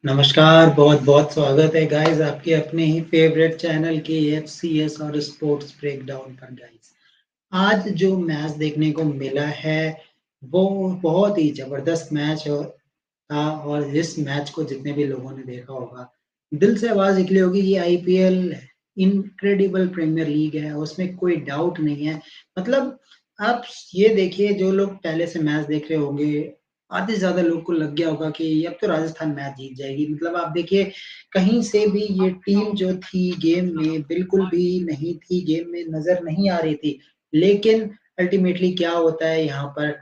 नमस्कार, बहुत-बहुत स्वागत है गाइस आपके अपने ही फेवरेट चैनल के एफसीएस और स्पोर्ट्स ब्रेकडाउन पर गाइस। आज जो मैच देखने को मिला है, वो बहुत ही ज़बरदस्त मैच था और इस मैच को जितने भी लोगों ने देखा होगा, दिल से आवाज़ निकली होगी ये आईपीएल इनक्रेडिबल प्रीमियर लीग है, उसमें कोई डाउट नहीं है। मतलब आप ये देखिए जो लोग पहले से मैच देख रहे होंगे, आधे से ज़्यादा लोग को लग गया होगा कि अब तो राजस्थान मैच जीत जाएगी। मतलब आप देखिए कहीं से भी ये टीम जो थी गेम में बिल्कुल भी नहीं थी, गेम में नज़र नहीं आ रही थी। लेकिन अल्टीमेटली क्या होता है यहाँ पर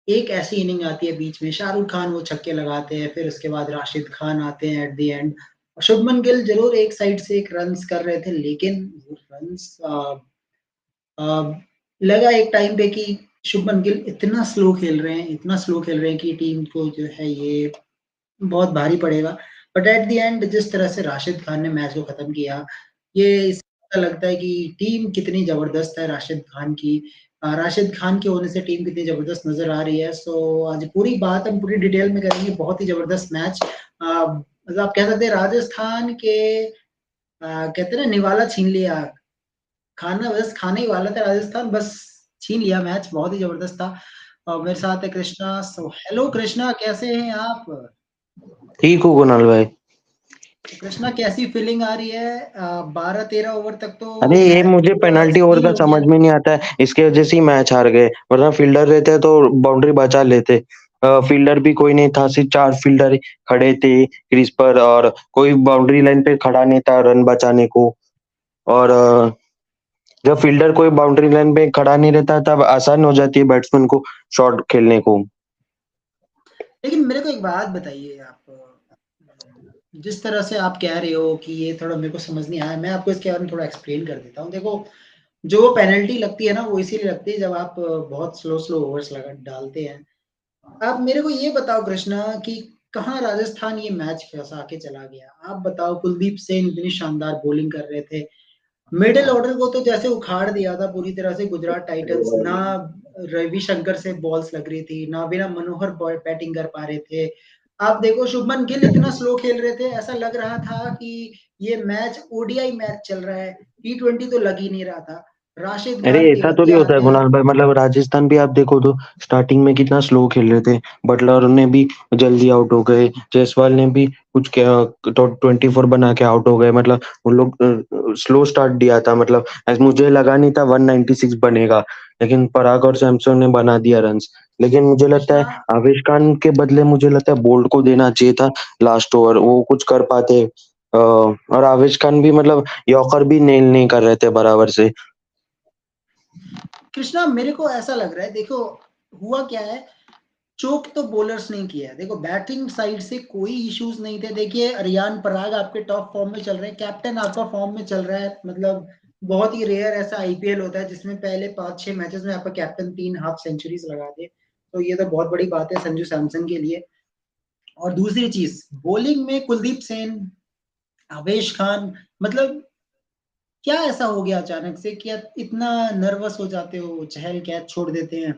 एक ऐसी इनिंग आती है बीच में, शाहरुख खान वो छक्के लगाते हैं, फिर उसके बाद राशिद खान आते हैं at the end. Shubman Gill ज़रूर एक साइड से एक रन्स कर रहे थे, लेकिन वो रन्स लगा एक टाइम पे कि शुभमन गिल इतना स्लो खेल रहे हैं, इतना स्लो खेल रहे हैं कि टीम को जो है ये बहुत भारी पड़ेगा। बट एट द एंड जिस तरह से राशिद खान ने मैच को खत्म किया, ये इससे पता लगता है कि टीम कितनी ज़बरदस्त है राशिद खान की। राशिद खान के होने से टीम कितनी ज़बरदस्त नज़र आ रही है। सो आज पूरी बात हम पूरी डिटेल में करेंगे, बहुत ही ज़बरदस्त मैच। मतलब आप कह सकते हैं राजस्थान के कहते हैं ना निवाला छीन लिया, खाना बस खाने ही वाला था राजस्थान, बस छीन लिया मैच, बहुत ही ज़बरदस्त था। और मेरे साथ है कृष्णा। सो हेलो कृष्णा, कैसे हैं आप? ठीक हो कुणाल भाई। कृष्णा कैसी फीलिंग आ रही है? 12-13 ओवर तक अरे तो ये मैच मुझे पूरा पेनल्टी ओवर सील का हो गया। समझ में नहीं आता है, इसके वजह से ही मैच हार गए, वरना फील्डर रहते तो बाउंड्री बचा लेते। फील्डर भी कोई नहीं था, सिर्फ 4 फील्डर खड़े थे क्रीज पर और कोई बाउंड्री लाइन पे खड़ा नहीं था रन बचाने को। और जब फील्डर कोई बाउंड्री लाइन पे खड़ा नहीं रहता तब आसान हो जाती है बैट्समैन को शॉट खेलने को। लेकिन मेरे को एक बात बताइए आप, जिस तरह से आप कह रहे हो कि ये थोड़ा मेरे को समझ नहीं आया, मैं आपको इसके बारे में थोड़ा एक्सप्लेन कर देता हूँ। देखो, जो पेनल्टी लगती है ना, वो इसीलिए लगती है जब आप बहुत स्लो ओवर्स लगा डालते हैं। आप मेरे को ये बताओ कृष्णा कि कहाँ राजस्थान ये मैच फँसा के चला गया? आप बताओ, कुलदीप सेन इतनी शानदार बॉलिंग कर रहे थे। मिडिल ऑर्डर को तो जैसे उखाड़ दिया था पूरी तरह से गुजरात टाइटंस। ना रविशंकर से बॉल्स लग रही थी, ना बिना मनोहर बैटिंग कर पा रहे थे। आप देखो शुभमन गिल इतना स्लो खेल रहे थे, ऐसा लग रहा था कि ये मैच ओडीआई मैच चल रहा है, टी20 तो लग ही नहीं रहा था। राशिद अरे खान ऐसा तिलक थोड़ी के होता है आते हैं। कुणाल भाई, मतलब राजस्थान भी आप देखो तो स्टार्टिंग में कितना स्लो खेल रहे थे। बटलर ने भी जल्दी आउट हो गए, जायसवाल ने भी कुछ क्या 24 बना के आउट हो गए। मतलब उन लोग स्लो स्टार्ट दिया था। मतलब मुझे लगा नहीं था 196 बनेगा, लेकिन पराग और सैमसन ने बना दिया रन्स। लेकिन मुझे लगता कृष्णा है आवेश खान के बदले मुझे लगता है बोल्ट को देना चाहिए था लास्ट ओवर, वो कुछ कर पाते। और आवेश खान भी मतलब यॉर्कर भी नेल नहीं कर रहे थे बराबर से। कृष्णा मेरे को ऐसा लग रहा है, देखो हुआ क्या है, चोक तो बॉलर्स ने किया है। देखो बैटिंग साइड से कोई इश्यूज नहीं थे। देखिए अरियान पराग आपके टॉप फॉर्म में चल रहे हैं, कैप्टन आपका फॉर्म में चल रहा है। मतलब बहुत ही रेयर ऐसा आईपीएल होता है जिसमें पहले 5-6 मैचेस में आपका कैप्टन 3 हाफ सेंचुरीज लगा दे, तो ये तो बहुत बड़ी बात है संजू सैमसन के लिए। और दूसरी चीज, बॉलिंग में कुलदीप सेन, आवेश खान, मतलब क्या ऐसा हो गया अचानक से कि आप इतना नर्वस हो जाते हो, चहल कैच छोड़ देते हैं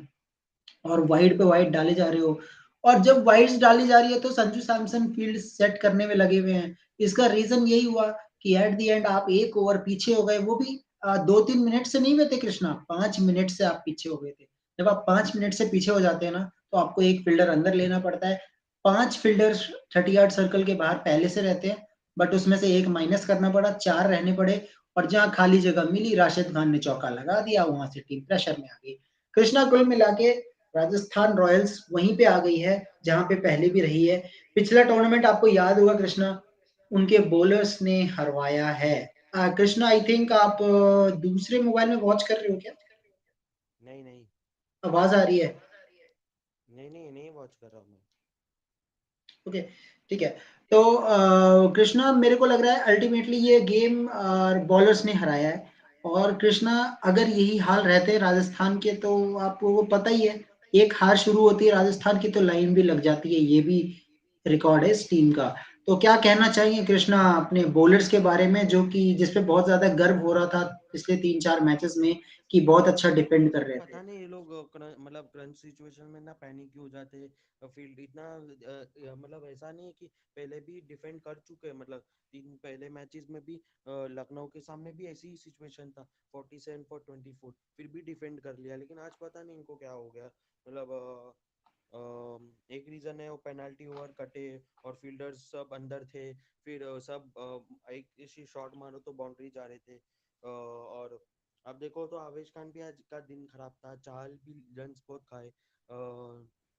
और वाइड पे वाइड डाले जा रहे हो। और जब वाइड्स डाली जा रही है तो संजू सैमसन फील्ड सेट करने में लगे हुए हैं। इसका रीजन यही हुआ कि एट द एंड आप 1 ओवर पीछे हो गए, वो भी 2-3 मिनट से नहीं हुए थे कृष्णा, 5 मिनट से आप पीछे हो गए थे। जब आप 5 मिनट से पीछे हो जाते हैं ना, तो आपको एक फील्डर अंदर लेना पड़ता है। 5 फील्डर 30 यार्ड सर्कल के बाहर पहले से रहते हैं, बट उसमें से एक माइनस करना पड़ा, 4 रहने पड़े। और जहां खाली जगह मिली, राशिद खान ने चौका लगा दिया, वहां से टीम प्रेशर में आ गई। कृष्णा कुल मिला के राजस्थान रॉयल्स वहीं पे आ गई है जहां पे पहले भी रही है। पिछला टूर्नामेंट आपको याद होगा कृष्णा, उनके बॉलर्स ने हरवाया है। कृष्णा आई थिंक आप दूसरे मोबाइल में वॉच कर रहे हो क्या? नहीं नहीं। आवाज आ रही है? नहीं नहीं, नहीं वॉच कर रहा हूँ मैं। ओके, ठीक है। तो कृष्णा मेरे को लग रहा है अल्टीमेटली ये गेम बॉलर्स ने हराया है। और कृष्णा अगर यही हाल रहते राजस्थान के तो आपको वो पता ही है, एक हार शुरू होती है राजस्थान की तो लाइन भी लग जाती है, ये भी रिकॉर्ड है इस टीम का। तो क्या कहना चाहेंगे कृष्णा अपने बॉलर्स के बारे में जो कि जिस पे बहुत ज़्यादा गर्व हो रहा था पिछले 3-4 मैचेस में कि बहुत अच्छा डिफेंड कर रहे थे? पता नहीं ये लोग मतलब क्रंच सिचुएशन में ना पैनिक क्यों हो जाते हैं। फील्ड इतना मतलब ऐसा नहीं है कि पहले भी डिफेंड कर चुके हैं, मतलब तीन पहले मैचेस में भी लखनऊ के सामने भी ऐसी ही सिचुएशन था, 47 for 24 फिर भी डिफेंड कर लिया। लेकिन आज पता नहीं इनको क्या हो गया, मतलब एक रीजन है वो पेनाल्टी ओवर कटे और फील्डर्स सब अंदर थे, फिर सब एक इसी शॉट मारो तो बाउंड्री जा रहे थे। और अब देखो तो आवेश खान भी आज का दिन खराब था, चाहल भी रन बहुत खाए।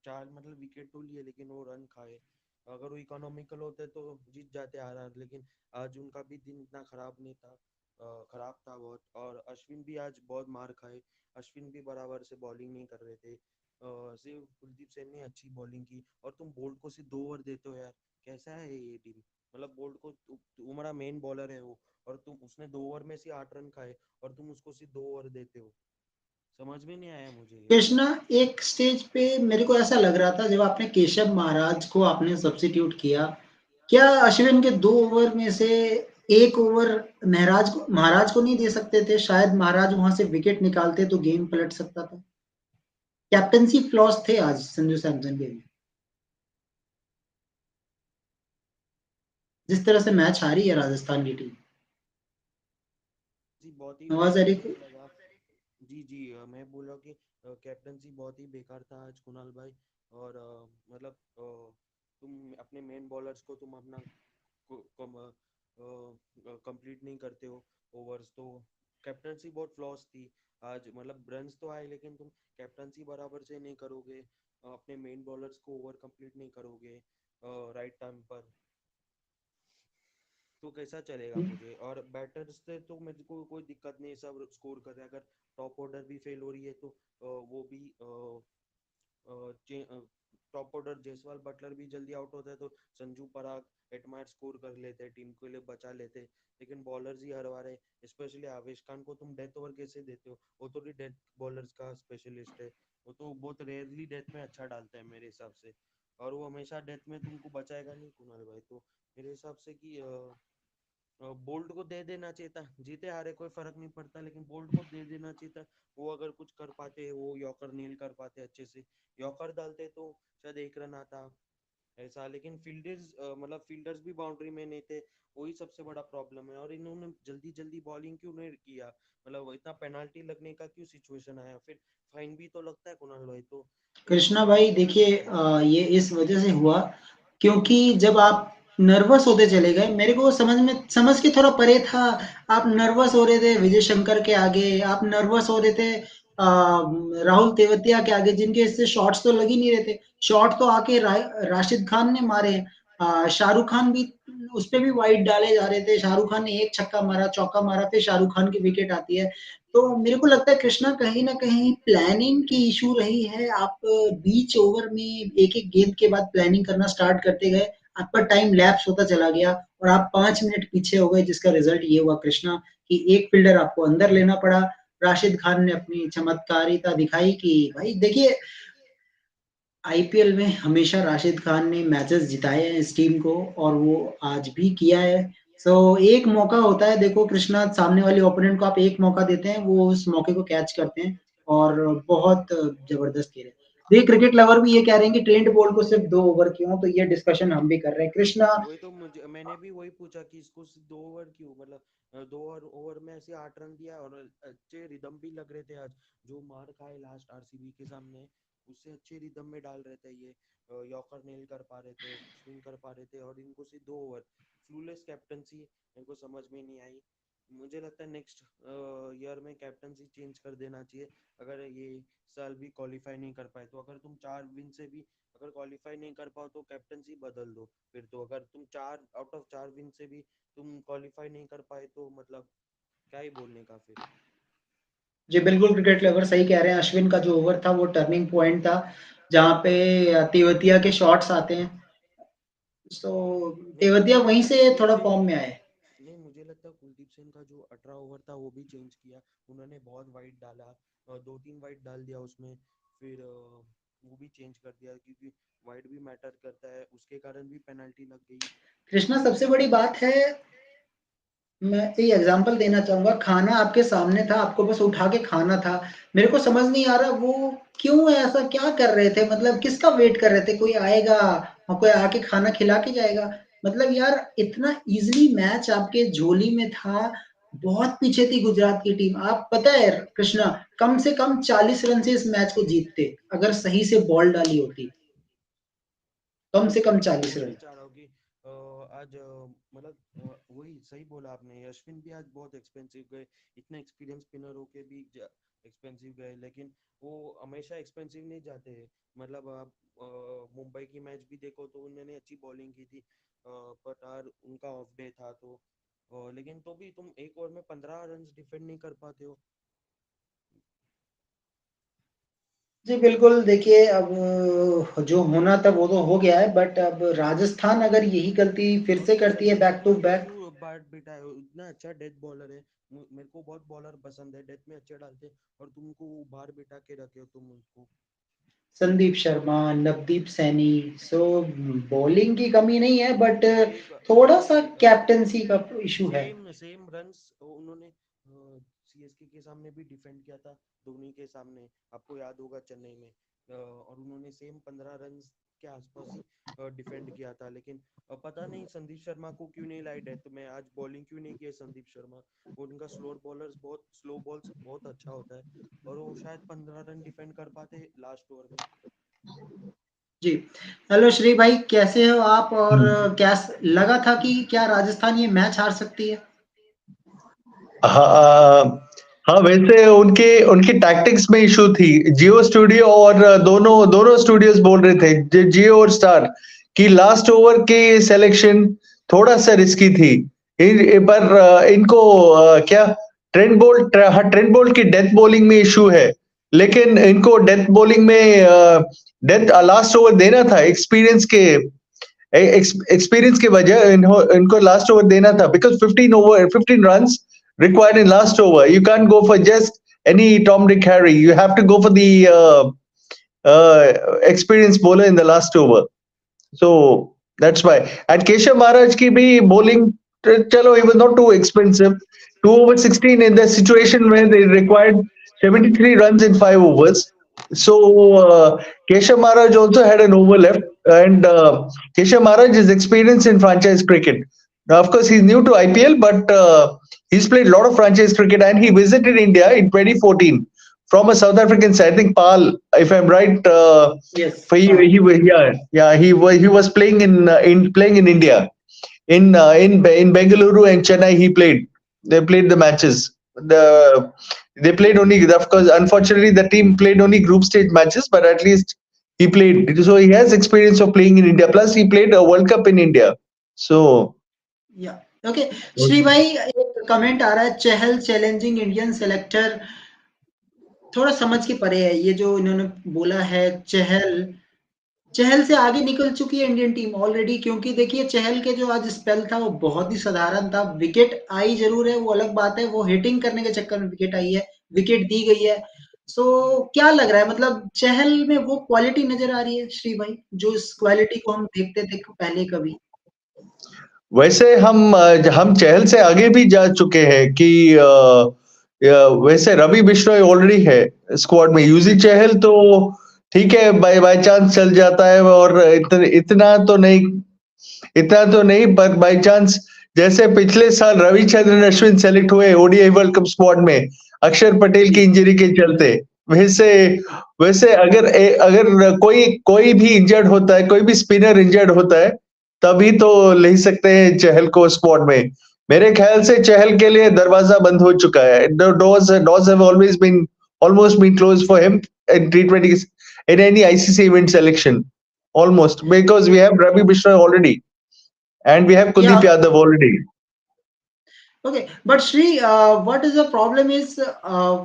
चाहल मतलब विकेट तो लिए लेकिन वो रन खाए, अगर वो इकोनॉमिकल होते तो जीत जाते आर लेकिन आज उनका भी दिन इतना खराब नहीं था। खराब था बहुत। और अश्विन भी आज बहुत मार खाए, अश्विन भी बराबर से बॉलिंग नहीं कर रहे थे। सिर्फ कुलदीप सेन ने अच्छी बॉलिंग की और तुम बोल्ट को सिर्फ 2 ओवर देते हो यार, कैसा है ये टीम। मतलब बोल्ट को तुम्हारा मेन बॉलर है वो, और तुम उसने 2 ओवर में से 8 रन खाए और तुम उसको सिर्फ 2 ओवर देते हो। समझ में नहीं आया मुझे ये। कृष्णा एक स्टेज पे मेरे को ऐसा लग रहा था जब आपने केशव महाराज को आपने सब्स्टिट्यूट किया, क्या अश्विन के 2 ओवर में से 1 ओवर महाराज को नहीं दे सकते थे? शायद महाराज वहां से विकेट निकालते तो गेम पलट सकता था। कैप्टेंसी फ्लॉस थे आज संजू सैमसन के भी। जिस तरह से मैच हारी है राजस्थान की टीम। जी बहुत ही आवाज आ रही मुझे है? लगा। जी जी मैं बोला कि कैप्टनसी बहुत ही बेकार था आज कुणाल भाई। और मतलब तुम अपने मेन बॉलर्स को तुम अपना कंप्लीट नहीं करते हो ओवर्स, तो कैप्टनसी बहुत फ्लॉस थी आज। मतलब रन्स तो आए लेकिन तुम कैप्टनसी बराबर से नहीं करोगे, अपने मेन बॉलर्स को ओवर कंप्लीट नहीं करोगे राइट टाइम पर, तो कैसा चलेगा मुझे। और बैटर्स से तो मेरे को कोई दिक्कत नहीं, सब स्कोर कर रहे हैं। अगर टॉप ऑर्डर भी फेल हो रही है तो वो भी टॉप ऑर्डर जयसवाल बटलर भी जल्दी आउट होता है तो संजू पराग एटमायर स्कोर कर लेते हैं, टीम के लिए बचा लेते हैं। लेकिन बॉलर्स ही हरवा रहे, स्पेशली आवेश खान को तुम डेथ ओवर कैसे देते हो, वो तो डेथ बॉलर्स का स्पेशलिस्ट है, वो तो बहुत रेयरली डेथ में अच्छा डालता है मेरे हिसाब से। और वो हमेशा डेथ में तुमको बचाएगा नहीं कुणाल भाई, तो मेरे हिसाब से कि बोल्ट को दे देना चाहिए था, जीते हारे कोई फर्क नहीं पड़ता, लेकिन बोल्ट को दे देना चाहिए था। वो अगर कुछ कर पाते, वो यॉर्कर नील कर पाते अच्छे से, यॉर्कर डालते तो शायद 1 रन आता ऐसा। लेकिन फील्डर्स मतलब फील्डर्स भी बाउंड्री में नहीं थे, वही सबसे बड़ा प्रॉब्लम है। और इन्होंने जल्दी जल्दी बॉलिंग क्यों नहीं किया, मतलब इतना पेनाल्टी लगने का क्यों सिचुएशन आया, फिर फाइन भी तो लगता है कुणाल भाई, तो ये कृष्णा सब भाई देखना देखिए, चाहिए। ये इस वजह से हुआ क्योंकि जब आप नर्वस होते चले गए, मेरे को समझ के थोड़ा परे था। आप नर्वस हो रहे थे विजय शंकर के आगे, आप नर्वस हो रहे थे राहुल तेवतिया के आगे, जिनके इससे शॉट्स तो लग ही नहीं रहे थे। शॉट तो आके राशिद खान ने मारे। शाहरुख खान भी, उस पे भी वाइड डाले जा रहे थे, शाहरुख खान ने एक छक्का मारा, चौका मारा, फिर शाहरुख खान की विकेट आती है। तो मेरे को लगता है कृष्णा कहीं ना कहीं प्लानिंग की इशू रही है। आप बीच ओवर में एक एक गेंद के बाद प्लानिंग करना स्टार्ट करते गए, आपका टाइम लैप्स होता चला गया और आप 5 मिनट पीछे हो गए, जिसका रिजल्ट ये हुआ कृष्णा कि एक फील्डर आपको अंदर लेना पड़ा। राशिद खान ने अपनी चमत्कारिता दिखाई कि भाई देखिए, आईपीएल में हमेशा राशिद खान ने मैचेस जिताए हैं इस टीम को और वो आज भी किया है। सो एक मौका होता है, देखो कृष्णा, सामने वाले ओपोनेंट को आप एक मौका देते हैं, वो उस मौके को कैच करते हैं और बहुत जबरदस्त खेले। देखिए क्रिकेट लवर भी ये कह रहे हैं कि ट्रेंट बोल्ट को सिर्फ 2 ओवर क्यों, तो ये डिस्कशन हम भी कर रहे हैं कृष्णा। वही तो मुझे मैंने भी वही पूछा कि इसको सिर्फ 2 ओवर क्यों, मतलब 2 ओवर में ऐसे 8 रन दिया और अच्छे रिदम भी लग रहे थे आज। जो मार खाए लास्ट आरसीबी के सामने, उससे अच्छे रिदम में डाल रहे थे ये। यॉर्कर नेल कर पा रहे थे, स्विंग कर पा रहे थे, और इनको सिर्फ 2 ओवर। फ्लूलेस कैप्टनसी मेरे को समझ में नहीं आई। मुझे लगता है नेक्स्ट ईयर में कैप्टनसी चेंज कर देना चाहिए। अगर ये साल भी क्वालिफाई नहीं कर पाए तो, अगर तुम 4 विन से भी अगर क्वालिफाई नहीं कर पाओ तो कैप्टनसी बदल दो फिर। तो अगर तुम 4 आउट ऑफ 4 विन से भी तुम क्वालिफाई नहीं कर पाए तो मतलब क्या ही बोलने का फिर। जी बिल्कुल, क्रिकेट लवर सही कह रहे हैं। अश्विन का जो ओवर था वो टर्निंग पॉइंट था, जहाँ पे तेवतिया के शॉट्स आते हैं। तो नहीं तेवतिया मुझे वहीं लगता है से कुलदीप थोड़ा सेन, फॉर्म में आए। नहीं मुझे लगता है कुलदीप सेन का जो 18 ओवर था वो भी चेंज किया उन्होंने, बहुत वाइड डाला, 2-3 वाइड डाल दिया उसमें। फिर वो भी चेंज कर दिया क्योंकि वाइड भी मैटर करता है, उसके कारण भी पेनल्टी लग गई। कृष्णा सबसे बड़ी बात है, मैं एक एग्जांपल देना चाहूँगा, खाना आपके सामने था, आपको बस उठा के खाना था। मेरे को समझ नहीं आ रहा वो क्यों ऐसा क्या कर रहे थे? मतलब किसका वेट कर रहे थे? कोई आएगा और कोई आके खाना खिला के जाएगा? मतलब यार इतना ईज़िली मैच आपके झोली में था, बहुत पीछे थी गुजरात की टीम। आप पता है कृष्णा, कम से कम 40 रन से इस मैच को जीतते, अगर सही से बॉल डाली होती। कम से कम मैं 40 वही रन। चाह रहा हूँ कि आज मतलब वही सही बोला आपने, अश्विन भी आज बहुत एक्सपेंसिव गए, इतने एक्सपीरियंस स्पिनर होके भी एक्सपेंसिव गए, लेकिन वो हमेशा एक्सपेंसिव नहीं जाते हैं। मतलब आप मुंबई की मैच भी देखो तो उन्होंने अच्छी बॉलिंग की थी, बट यार उनका ऑफ डे था तो लेकिन तो भी तुम एक ओवर में 15 रन डिफेंड नहीं कर पाते हो। जी बिल्कुल, देखिए अब जो होना था वो तो हो गया है, बट अब राजस्थान अगर यही गलती फिर और से करती है संदीप बैक टू शर्मा को बैक। क्यों बाहर बिठाए? इतना अच्छा डेथ बॉलर है, मेरे को बहुत बॉलर पसंद है, डेथ में अच्छे डालते हैं, और तुमको बाहर बिठा के रखे हो तुम उसको। संदीप शर्मा, नवदीप सैनी, सो बॉलिंग की कमी नहीं है, बट एक थोड़ा उन्होंने सा कैप्टेंसी का इशू है। सेम सेम रन्स उन्होंने सीएसके के सामने भी डिफेंड किया था, धोनी के सामने, आपको याद होगा चेन्नई में, और उन्होंने सेम 15 रन के आसपास ही डिफेंड किया था, लेकिन पता नहीं संदीप शर्मा को क्यों नहीं लाई डेथ में, आज बॉलिंग क्यों नहीं की है संदीप शर्मा। और उनका स्लो बॉल्स बहुत अच्छा होता है, और वो शायद 15 रन डिफेंड कर पाते लास्ट ओवर में। जी, हेलो श्री भाई, कैसे हो आप? और हम्म। क्या लगा था कि क्या राजस्थान ये मैच हार सकती है? हाँ, हाँ, वैसे उनके उनकी टैक्टिक्स में इशू थी। जियो स्टूडियो और दोनों दोनों स्टूडियोज बोल रहे थे, जियो और स्टार, कि लास्ट ओवर के सिलेक्शन थोड़ा सा रिस्की थी। पर इनको क्या, ट्रेंट बोल्ट की डेथ बॉलिंग में इशू है, लेकिन इनको डेथ बॉलिंग में डेथ लास्ट ओवर देना था, एक्सपीरियंस की वजह इनको लास्ट ओवर देना था, because 15 runs required in last over. You can't go for just any Tom, Dick, Harry. You have to go for the experienced bowler in the last over. So that's why. And Keshav Maharaj ki bhi bowling, chalo, he was not too expensive. 2 over 16 in the situation where they required 73 runs in 5 overs. So Keshav Maharaj also had an over left, and Keshav Maharaj is experienced in franchise cricket. Now, of course, he's new to IPL, but he's played a lot of franchise cricket, and he visited India in 2014 from a South African side, I think Pal, if I'm right. Yes, For Pal. yeah, he was playing in India, in Bengaluru and Chennai. They played the matches. They played only, of course, unfortunately the team played only group stage matches, but at least he played. So he has experience of playing in India. Plus he played a World Cup in India. So या okay. Shri भाई, एक comment आ रहा है, चहल challenging Indian selector, थोड़ा समझ के परे है ये जो इन्होंने बोला है। चहल चहल से आगे निकल चुकी है इंडियन टीम ऑलरेडी, क्योंकि देखिए चहल के जो आज स्पेल था वो बहुत ही साधारण था। विकेट आई जरूर है, वो अलग बात है, वो हिटिंग करने के चक्कर में विकेट आई है, विकेट दी गई है। सो क्या लग रहा है, मतलब चहल में वो क्वालिटी नजर आ रही है श्री भाई, जो इस क्वालिटी को हम देखते थे पहले कभी? वैसे हम चहल से आगे भी जा चुके हैं कि वैसे रवि बिश्नोई ऑलरेडी है स्क्वाड में। यूजी चहल तो ठीक है, बाय बाय चांस चल जाता है, और इतना तो नहीं, पर बाय चांस, जैसे पिछले साल रविचंद्रन अश्विन सेलेक्ट हुए ओडीआई वर्ल्ड कप स्क्वाड में अक्षर पटेल जी। की इंजरी के चलते। वैसे वैसे अगर कोई कोई भी इंजर्ड होता है, कोई भी स्पिनर इंजर्ड होता है, तभी तो ले सकते हैं चहल को स्क्वाड में। मेरे ख्याल से चहल के लिए दरवाजा बंद हो चुका है। Doors have almost been close for him in T20, in any ICC event selection, almost, because we have Ravi Mishra already and we have या Kuldeep Yadav already. okay, but Shri, what is the problem is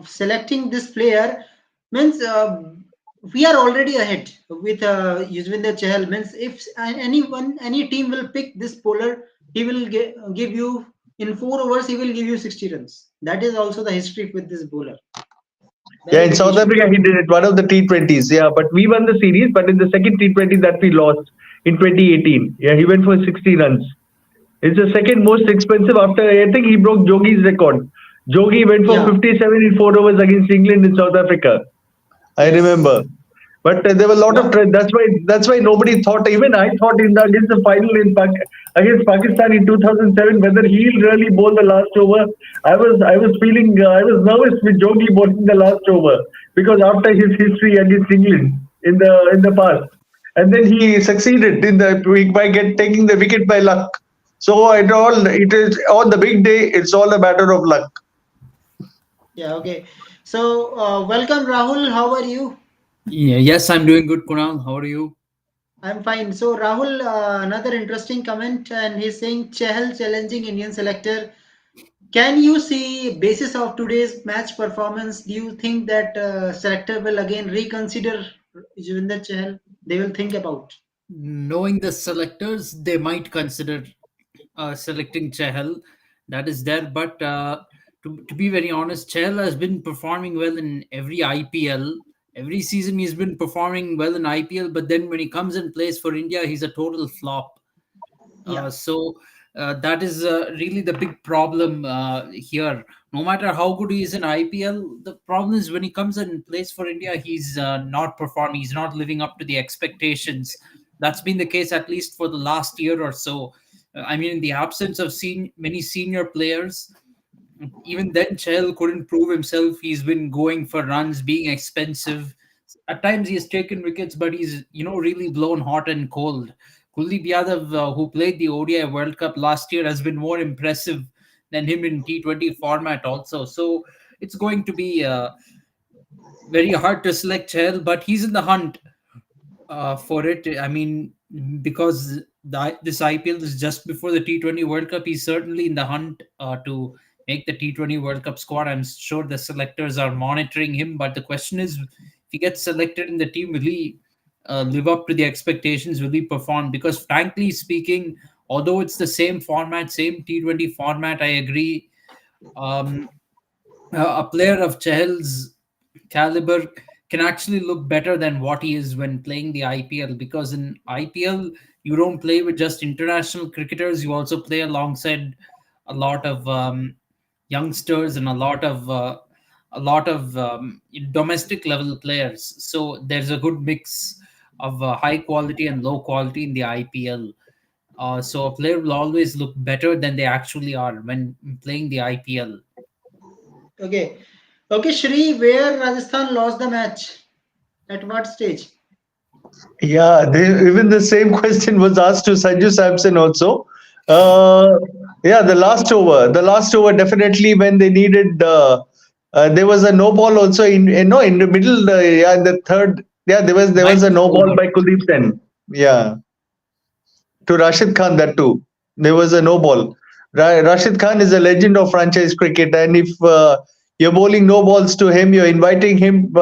selecting this player means we are already ahead with Yuzvendra Chahal. Means if any team will pick this bowler, he will give you in 4 overs. He will give you 60 runs. That is also the history with this bowler. Yeah, very in big South issue. Africa he did it, one of the T20s. Yeah, but we won the series. But in the second T20 that we lost in 2018, yeah, he went for 60 runs. It's the second most expensive after I think he broke Jogi's record. Jogi went for Yeah. 57 in 4 overs against England in South Africa. I Yes. remember. But there were a lot of What? that's why nobody thought. Even I thought against the final against Pakistan in 2007 whether he'll really bowl the last over. I was feeling I was nervous with Jogi bowling the last over because after his history against England in the past, and then he succeeded in the week by taking the wicket by luck. So it is on the big day. It's all a matter of luck. Yeah. Okay. So, welcome, Rahul. How are you? Yeah, yes, I'm doing good, Kunal. How are you? I'm fine. So, Rahul, another interesting comment, and he's saying Chahal challenging Indian selector. Can you see, basis of today's match performance, do you think that selector will again reconsider Juvinder Chahal? They will think about. Knowing the selectors, they might consider selecting Chahal. That is there, but to be very honest, Chahal has been performing well in every IPL. Every season, he's been performing well in IPL, but then when he comes and plays for India, he's a total flop. Yeah. So that is really the big problem here. No matter how good he is in IPL, the problem is when he comes and plays for India, he's not performing. He's not living up to the expectations. That's been the case at least for the last year or so. I mean, in the absence of many senior players, even then Chahal couldn't prove himself. He's been going for runs, being expensive. At times he has taken wickets, but he's really blown hot and cold. Kuldeep Yadav, who played the ODI World Cup last year, has been more impressive than him in T20 format also. So it's going to be very hard to select Chahal, but he's in the hunt for it. I mean, because this IPL is just before the T20 World Cup, he's certainly in the hunt to make the T20 World Cup squad. I'm sure the selectors are monitoring him, but the question is, if he gets selected in the team, will he live up to the expectations? Will he perform? Because frankly speaking, although it's the same format, same T20 format, I agree. Um, a player of Chahal's caliber can actually look better than what he is when playing the IPL, because in IPL you don't play with just international cricketers, you also play alongside a lot of youngsters and a lot of domestic level players. So there's a good mix of high quality and low quality in the IPL. So a player will always look better than they actually are when playing the IPL. Okay. Okay, Shri, where Rajasthan lost the match? At what stage? Yeah, even the same question was asked to Sanju Samson also. Uh, yeah, the last over definitely when they needed. There was a no ball also no in the middle. Yeah, in the third. Yeah, there was a Ninth no ball over. by Kuldeep Sen. Yeah, to Rashid Khan that too. There was a no ball. Rashid Khan is a legend of franchise cricket, and if you're bowling no balls to him, you're inviting him.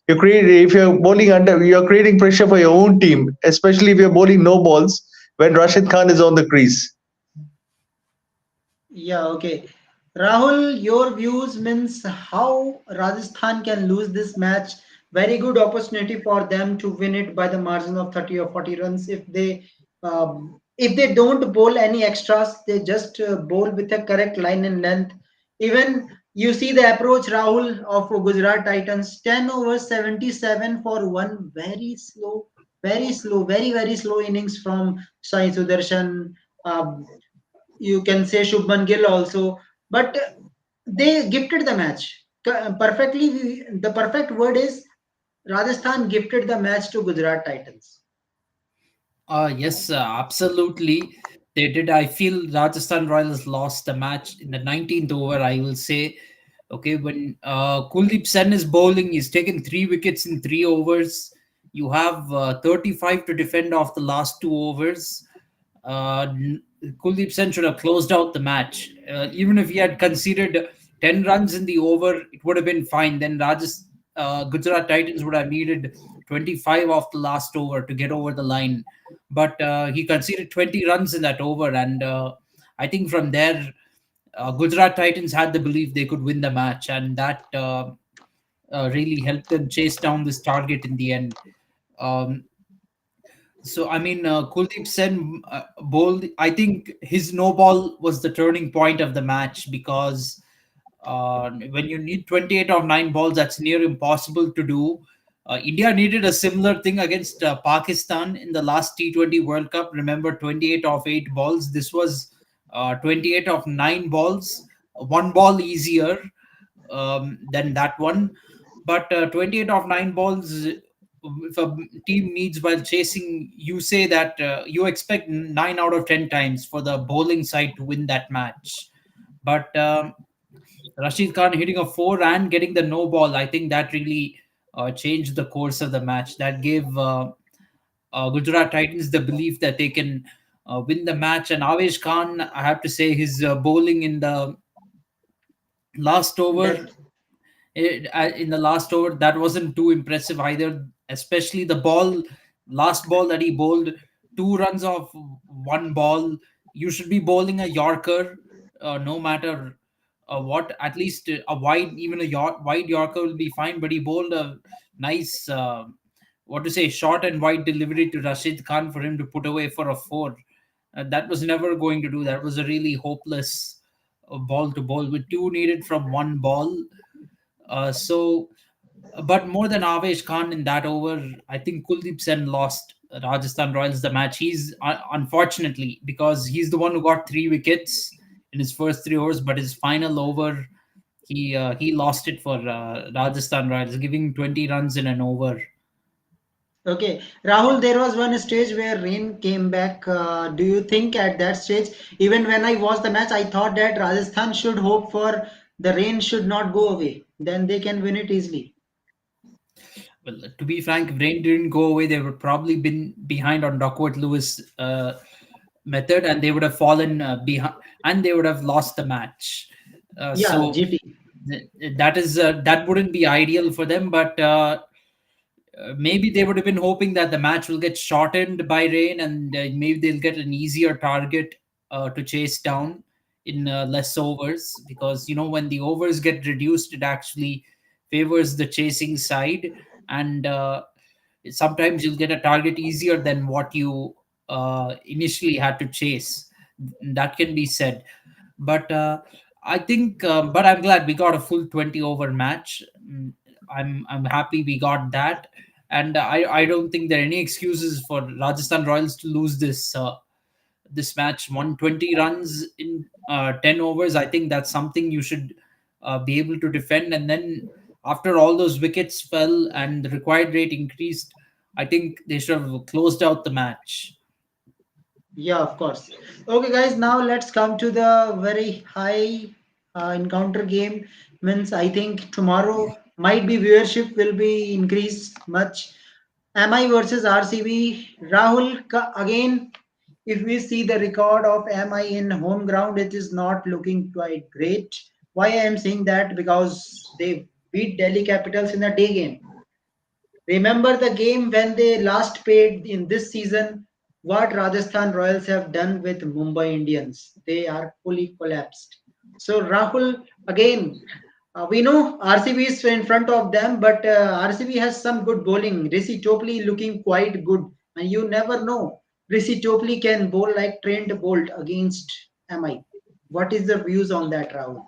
If you're bowling under, you're creating pressure for your own team, especially if you're bowling no balls when Rashid Khan is on the crease. Yeah, okay. Rahul, your views means how Rajasthan can lose this match. Very good opportunity for them to win it by the margin of 30 or 40 runs if they don't bowl any extras, they just bowl with a correct line and length. Even you see the approach, Rahul, of Gujarat Titans, 10 over 77 for one very slow, very, very slow innings from Sai Sudarshan. Um, you can say Shubman Gill also, but they gifted the match perfectly. The perfect word is Rajasthan gifted the match to Gujarat Titans. Yes, absolutely. They did. I feel Rajasthan Royals lost the match in the 19th over, I will say. Okay, when Kuldeep Sen is bowling, he's taken 3 wickets in 3 overs. You have 35 to defend off the last 2 overs. Kuldeep Sen should have closed out the match. Even if he had conceded 10 runs in the over, it would have been fine. Then Gujarat Titans would have needed 25 off the last over to get over the line. But he conceded 20 runs in that over. And I think from there, Gujarat Titans had the belief they could win the match. And that really helped them chase down this target in the end. Um, so I mean, Kuldeep Sen bowled. I think his no ball was the turning point of the match because when you need 28 of 9 balls, that's near impossible to do. India needed a similar thing against Pakistan in the last T20 World Cup. Remember, 28 of 8 balls. This was 28 of 9 balls, one ball easier than that one. But 28 of 9 balls, if a team needs while chasing, you say that you expect 9 out of 10 times for the bowling side to win that match. But Rashid Khan hitting a four and getting the no ball, I think that really changed the course of the match. That gave Gujarat Titans the belief that they can win the match. And Avesh Khan, I have to say, his bowling in the last over That in the last over, that wasn't too impressive either, especially the ball, last ball that he bowled, 2 runs off one ball. You should be bowling a Yorker, no matter what, at least a wide, even a wide Yorker will be fine, but he bowled a nice, what to say, short and wide delivery to Rashid Khan for him to put away for a four. That was never going to do. That was a really hopeless ball to bowl with two needed from one ball. But more than Avesh Khan in that over, I think Kuldeep Sen lost Rajasthan Royals the match. He's unfortunately, because he's the one who got 3 wickets in his first 3 overs, but his final over, he lost it for Rajasthan Royals, giving 20 runs in an over. okay, Rahul. There was one stage where rain came back. Do you think at that stage, even when I watched the match, I thought that Rajasthan should hope for the rain should not go away. Then they can win it easily. Well, to be frank, if rain didn't go away, they would probably been behind on Duckworth Lewis method, and they would have fallen behind, and they would have lost the match. Yeah, So GT. that wouldn't be ideal for them, but maybe they would have been hoping that the match will get shortened by rain, and maybe they'll get an easier target to chase down in less overs, because when the overs get reduced, it actually favors the chasing side, and sometimes you'll get a target easier than what you initially had to chase. That can be said. But I think, but I'm glad we got a full 20 over match. I'm happy we got that, and I don't think there are any excuses for Rajasthan Royals to lose this match. 120 runs in 10 overs. I think that's something you should be able to defend. And then after all those wickets fell and the required rate increased, I think they should have closed out the match. Yeah, of course. Okay, guys, now let's come to the very high encounter game. Means I think tomorrow might be viewership will be increased much. MI versus RCB. Rahul, again, if we see the record of MI in home ground, it is not looking quite great. Why I am saying that? Because they beat Delhi Capitals in the day game. Remember the game when they last played in this season? What Rajasthan Royals have done with Mumbai Indians? They are fully collapsed. So Rahul, again, we know RCB is in front of them, but RCB has some good bowling. Rishi Chopli looking quite good, and you never know. Rishi Chopli can bowl like Trent Bolt against MI. What is the views on that, Rahul?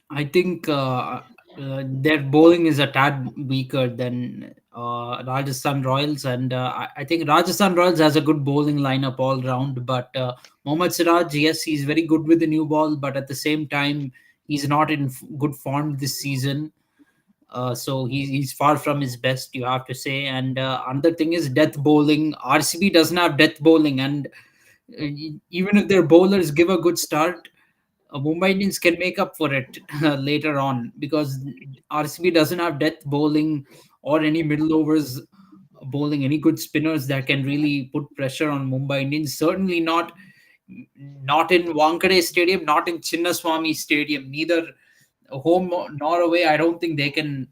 I think their bowling is a tad weaker than Rajasthan Royals, and I think Rajasthan Royals has a good bowling lineup all round. But Mohammad Siraj, yes, he's very good with the new ball, but at the same time, he's not in good form this season. So he's far from his best, you have to say. And another thing is death bowling. RCB doesn't have death bowling, and even if their bowlers give a good start, Mumbai Indians can make up for it later on, because RCB doesn't have death bowling or any middle overs bowling, any good spinners that can really put pressure on Mumbai Indians. Certainly not in Wankhede Stadium, not in Chinnaswamy Stadium, neither home nor away. I don't think they can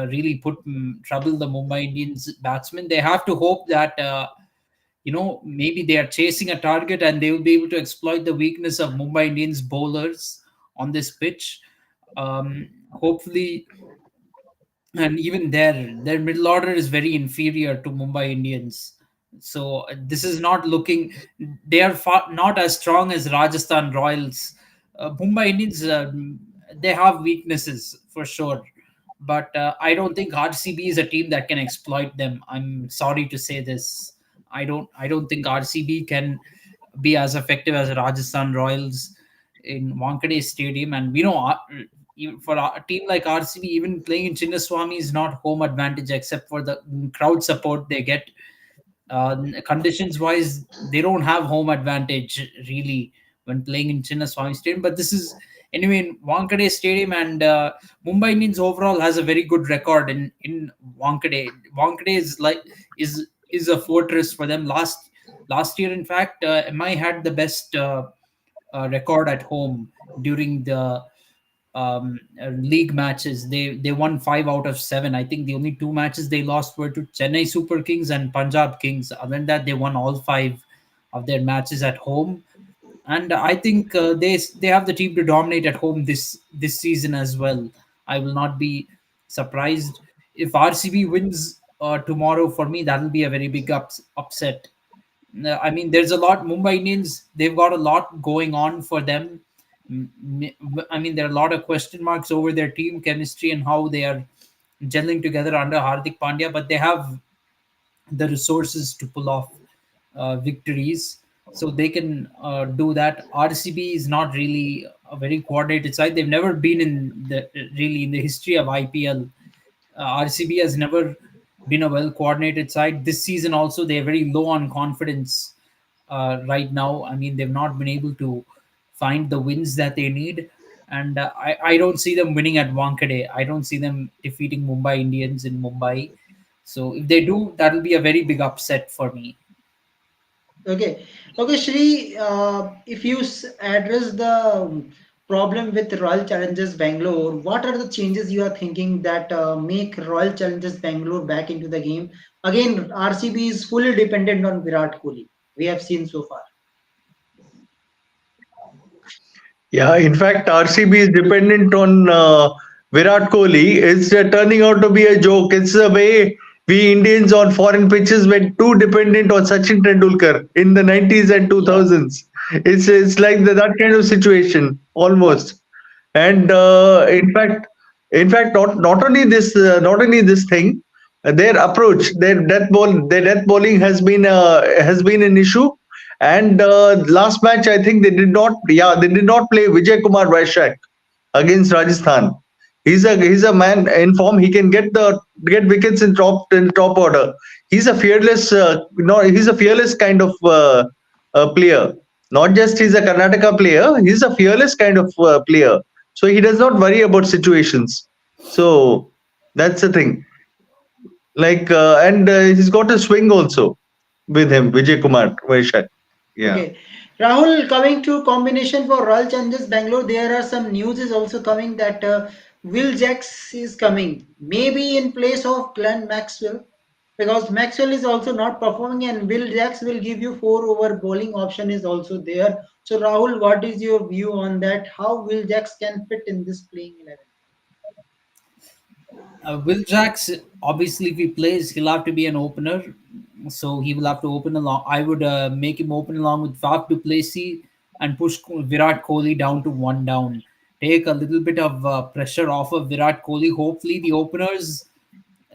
really put trouble the Mumbai Indians batsmen. They have to hope that maybe they are chasing a target and they will be able to exploit the weakness of Mumbai Indians bowlers on this pitch. Hopefully and even their middle order is very inferior to Mumbai Indians. So this is not looking. They are not as strong as Rajasthan Royals. Mumbai Indians, they have weaknesses for sure, but I don't think RCB is a team that can exploit them. I'm sorry to say this. I don't think RCB can be as effective as Rajasthan Royals in Wankhede Stadium. And we know for a team like RCB, even playing in Chinnaswamy is not home advantage except for the crowd support they get. Conditions wise, they don't have home advantage really when playing in Chinnaswamy Stadium. But this is anyway in Wankhede Stadium, and Mumbai Indians overall has a very good record in Wankhede. Wankhede is like is a fortress for them. Last year, in fact, MI had the best record at home during the league matches. They won 5 out of 7. I think the only two matches they lost were to Chennai Super Kings and Punjab Kings. Other than that, they won all 5 of their matches at home. And I think they have the team to dominate at home this season as well. I will not be surprised if RCB wins tomorrow. For me, that will be a very big upset. I mean, there's a lot. Mumbai Indians, they've got a lot going on for them. I mean, there are a lot of question marks over their team chemistry and how they are gelling together under Hardik Pandya, but they have the resources to pull off victories. So they can do that. RCB is not really a very coordinated side. They've never been in the really in the history of IPL. RCB has never been a well coordinated side. This season also they're very low on confidence right now. I mean, they've not been able to find the wins that they need, and I don't see them winning at Wankhede. I don't see them defeating Mumbai Indians in Mumbai. So if they do, that'll be a very big upset for me. Okay, okay, Shri, if you address the problem with Royal Challengers Bangalore, what are the changes you are thinking that make Royal Challengers Bangalore back into the game? Again, RCB is fully dependent on Virat Kohli. We have seen so far. Yeah, in fact, RCB is dependent on Virat Kohli. It's turning out to be a joke. It's the way we Indians on foreign pitches were too dependent on Sachin Tendulkar in the 90s and Yeah. 2000s. It's like that kind of situation almost. And in fact, not only this thing, their approach, their death bowling has been an issue. And last match, I think they did not play Vijay Kumar Vaishak against Rajasthan. He's a man in form. He can get wickets in top order. He's a fearless kind of player. Not just he's a Karnataka player. He's a fearless kind of player. So he does not worry about situations. So that's the thing. And he's got a swing also with him, Vijay Kumar Vaishak. Yeah. Okay. Rahul, coming to combination for Royal Challengers Bangalore, there are some news is also coming that Will Jacks is coming, maybe in place of Glenn Maxwell, because Maxwell is also not performing, and Will Jacks will give you 4 over bowling option is also there. So Rahul, what is your view on that? How Will Jacks can fit in this playing 11? Will Jacks, obviously, if he plays, he'll have to be an opener. So he will have to open along. I would make him open along with Faf du Plessis and push Virat Kohli down to 1 down. Take a little bit of pressure off of Virat Kohli. Hopefully, the openers,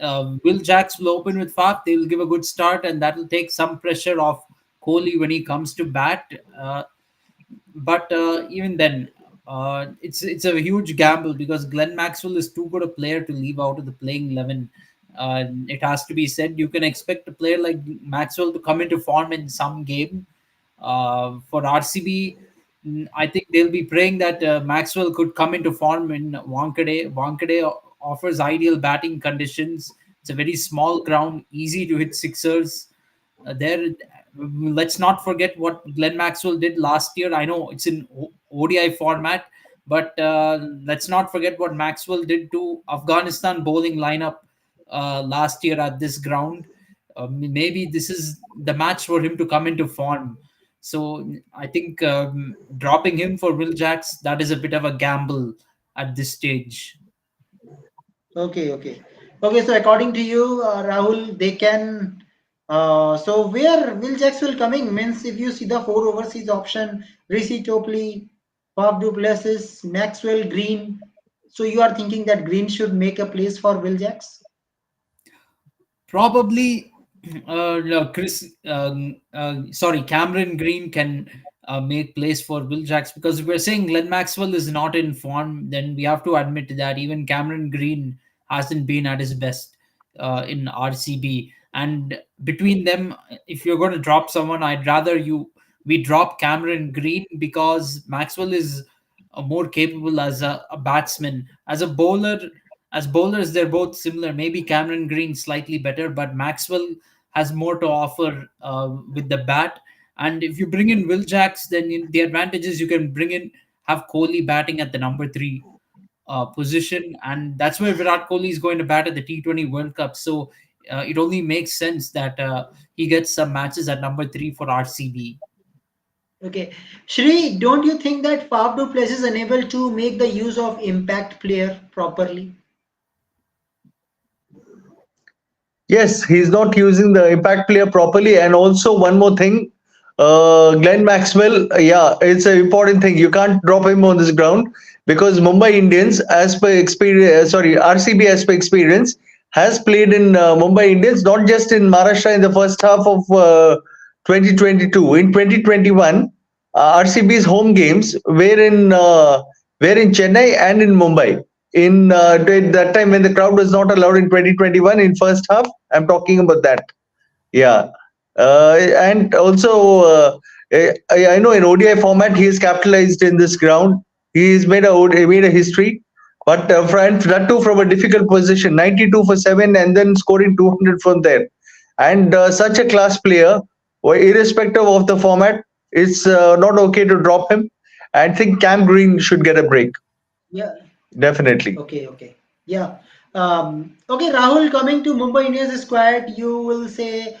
Will Jacks will open with Faf. They will give a good start, and that will take some pressure off Kohli when he comes to bat. But even then, it's a huge gamble because Glenn Maxwell is too good a player to leave out of the playing 11. It has to be said. You can expect a player like Maxwell to come into form in some game. For RCB, I think they'll be praying that Maxwell could come into form in Wankhede. Wankhede offers ideal batting conditions. It's a very small ground, easy to hit sixers. There, let's not forget what Glenn Maxwell did last year. I know it's in ODI format, but let's not forget what Maxwell did to Afghanistan bowling lineup last year at this ground. Maybe this is the match for him to come into form. So I think dropping him for Will Jacks, that is a bit of a gamble at this stage. Okay, okay. Okay, so according to you, Rahul, they can. So where Will Jacks will coming means if you see the four overseas option, Rishi Topley, Faf du Plessis, Maxwell Green. So you are thinking that Green should make a place for Will Jacks? Probably, no, sorry, Cameron Green can make place for Will Jacks, because if we're saying Glenn Maxwell is not in form, then we have to admit that even Cameron Green hasn't been at his best in RCB. And between them, if you're going to drop someone, I'd rather we drop Cameron Green, because Maxwell is more capable as a batsman. As a bowler, as bowlers, they're both similar. Maybe Cameron Green slightly better, but Maxwell has more to offer with the bat. And if you bring in Will Jacks, then the advantage is you can bring in have Kohli batting at the number three position, and that's where Virat Kohli is going to bat at the T20 World Cup. So it only makes sense that he gets some matches at number three for RCB. Okay, Shri, don't you think that Faf du Plessis is unable to make the use of impact player properly? Yes, he's not using the impact player properly. And also, one more thing, Glenn Maxwell, yeah, it's an important thing. You can't drop him on this ground because Mumbai Indians, as per experience, sorry, RCB, as per experience, has played in Mumbai Indians, not just in Maharashtra in the first half of 2022. In 2021, RCB's home games were in Chennai and in Mumbai. In that time when the crowd was not allowed in 2021 in first half, I'm talking about that. Yeah, and also I know in ODI format he is capitalized in this ground. He's made a history, but that too from a difficult position, 92 for seven, and then scoring 200 from there. And such a class player, irrespective of the format, it's not okay to drop him. I think Cam Green should get a break, Yeah. definitely. Okay, okay. Yeah. Okay, Rahul, coming to Mumbai Indians squad, you will say,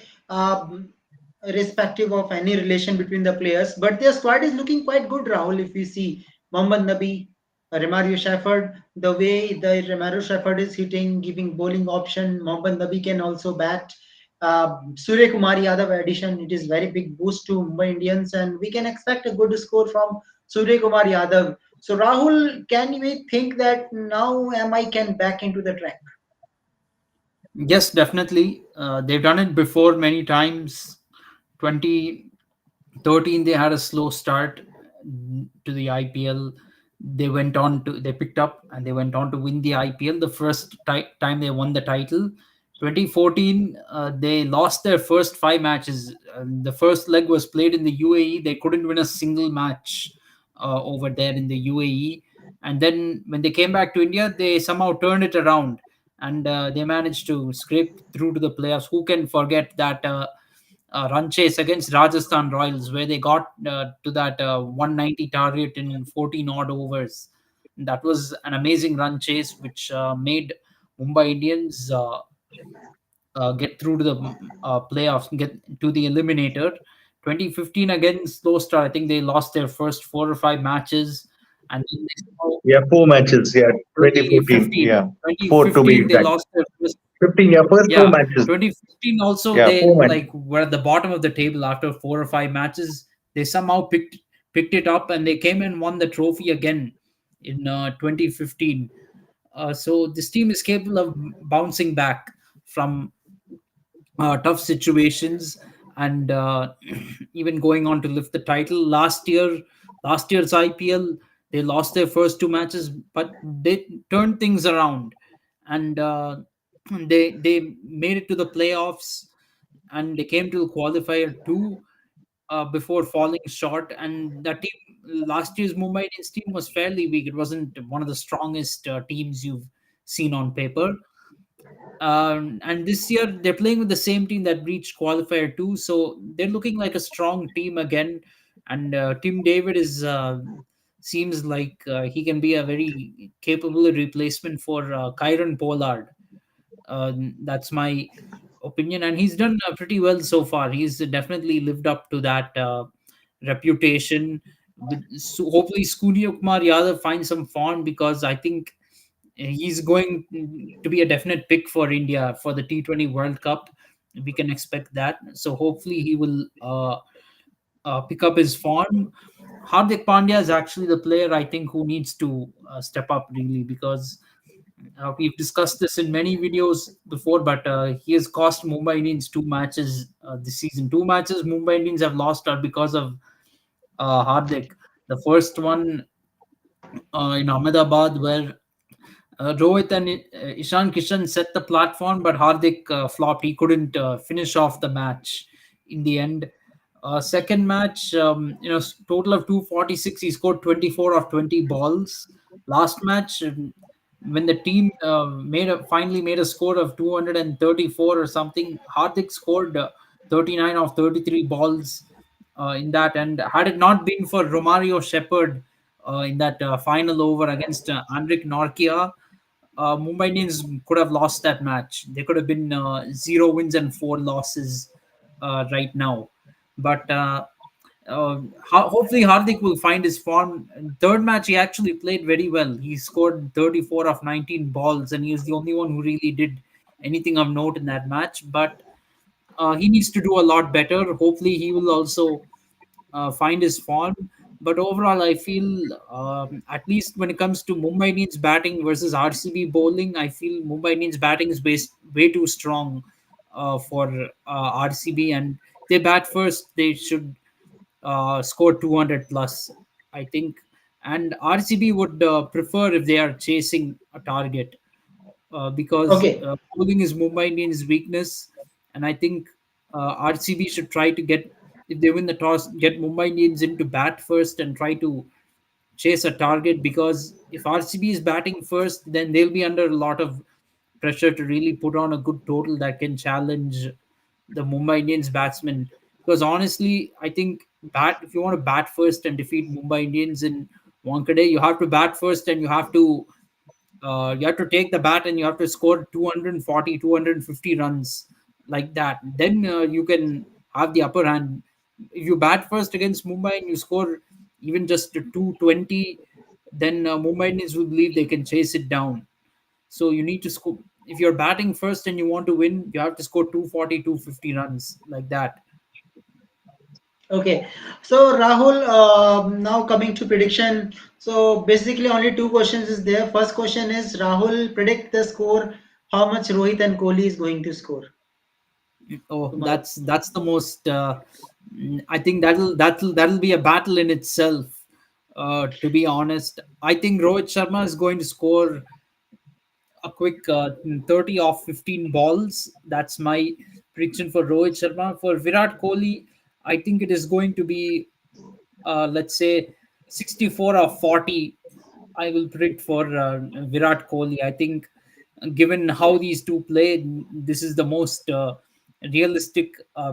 irrespective of any relation between the players, but their squad is looking quite good, Rahul. If you see Mohammad Nabi, Remario Shepherd, the way the Remario Shepherd is hitting, giving bowling option, Mohammad Nabi can also bat. Surya Kumar Yadav addition, it is very big boost to Mumbai Indians, and we can expect a good score from Surya Kumar Yadav. So Rahul, can we think that now MI can back into the track? Yes, definitely. They've done it before many times. 2013, they had a slow start to the IPL. They picked up and they went on to win the IPL. The first time they won the title. 2014, they lost their first five matches. The first leg was played in the UAE. They couldn't win a single match over there in the UAE. And then when they came back to India, they somehow turned it around, and they managed to scrape through to the playoffs. Who can forget that run chase against Rajasthan Royals, where they got to that 190 target in 14 odd overs? That was an amazing run chase, which made Mumbai Indians get through to the playoffs, get to the eliminator. 2015, again, slow start. I think they lost their first four or five matches, and then they somehow Yeah, four matches. Yeah, 2014. 2015. Yeah, four to be 2015, they exact. lost their first. 15. Yeah, first four Yeah, matches. 2015 also, Yeah, they four matches. like were at the bottom of the table after four or five matches. They somehow picked it up, and they came and won the trophy again in 2015. So this team is capable of bouncing back from tough situations, and even going on to lift the title. Last year's IPL, they lost their first two matches, but they turned things around, and they made it to the playoffs, and they came to the qualifier two before falling short. And that team, last year's Mumbai Indians team, was fairly weak. It wasn't one of the strongest teams you've seen on paper. And this year they're playing with the same team that reached qualifier two, so they're looking like a strong team again. And Tim David is seems like he can be a very capable replacement for Kyron Pollard. That's my opinion, and he's done pretty well so far. He's definitely lived up to that reputation. Hopefully, Surya Kumar Yadav finds some form, because I think he's going to be a definite pick for India for the T20 World Cup. We can expect that. So hopefully he will pick up his form. Hardik Pandya is actually the player I think who needs to step up really, because we've discussed this in many videos before, but he has cost Mumbai Indians two matches this season. Two matches Mumbai Indians have lost are because of Hardik. The first one in Ahmedabad, where Rohit and Ishan Kishan set the platform, but Hardik flopped. He couldn't finish off the match in the end. Second match, total of 246. He scored 24 of 20 balls. Last match, when the team finally made a score of 234 or something, Hardik scored 39 of 33 balls in that. And had it not been for Romario Shepherd in that final over against Andrik Norkia, Mumbai Indians could have lost that match. They could have been 0 wins and 4 losses right now. But hopefully Hardik will find his form. Third match, he actually played very well. He scored 34 of 19 balls, and he was the only one who really did anything of note in that match. But he needs to do a lot better. Hopefully, he will also find his form. But overall, I feel at least when it comes to Mumbai Indians batting versus RCB bowling, I feel Mumbai Indians batting is way too strong for RCB, and they bat first. They should score 200 plus, I think. And RCB would prefer if they are chasing a target, because Okay. bowling is Mumbai Indians' weakness. And I think RCB should try to get, if they win the toss, get Mumbai Indians in to bat first and try to chase a target, because if RCB is batting first, then they'll be under a lot of pressure to really put on a good total that can challenge the Mumbai Indians batsmen. Because honestly, I think if you want to bat first and defeat Mumbai Indians in Wankhede, you have to bat first, and you have to take the bat and you have to score 240, 250 runs like that. Then you can have the upper hand. If you bat first against Mumbai and you score even just 220, then Mumbai Indians will believe they can chase it down. So you need to score. If you're batting first and you want to win, you have to score 240, 250 runs like that. Okay. So Rahul, now coming to prediction. So basically only two questions is there. First question is Rahul, predict the score. How much Rohit and Kohli is going to score Oh, tomorrow? that's the most. I think that'll be a battle in itself. To be honest, I think Rohit Sharma is going to score a quick 30 off 15 balls. That's my prediction for Rohit Sharma. For Virat Kohli, I think it is going to be, let's say, 64 or 40. I will predict for Virat Kohli. I think, given how these two play, this is the most realistic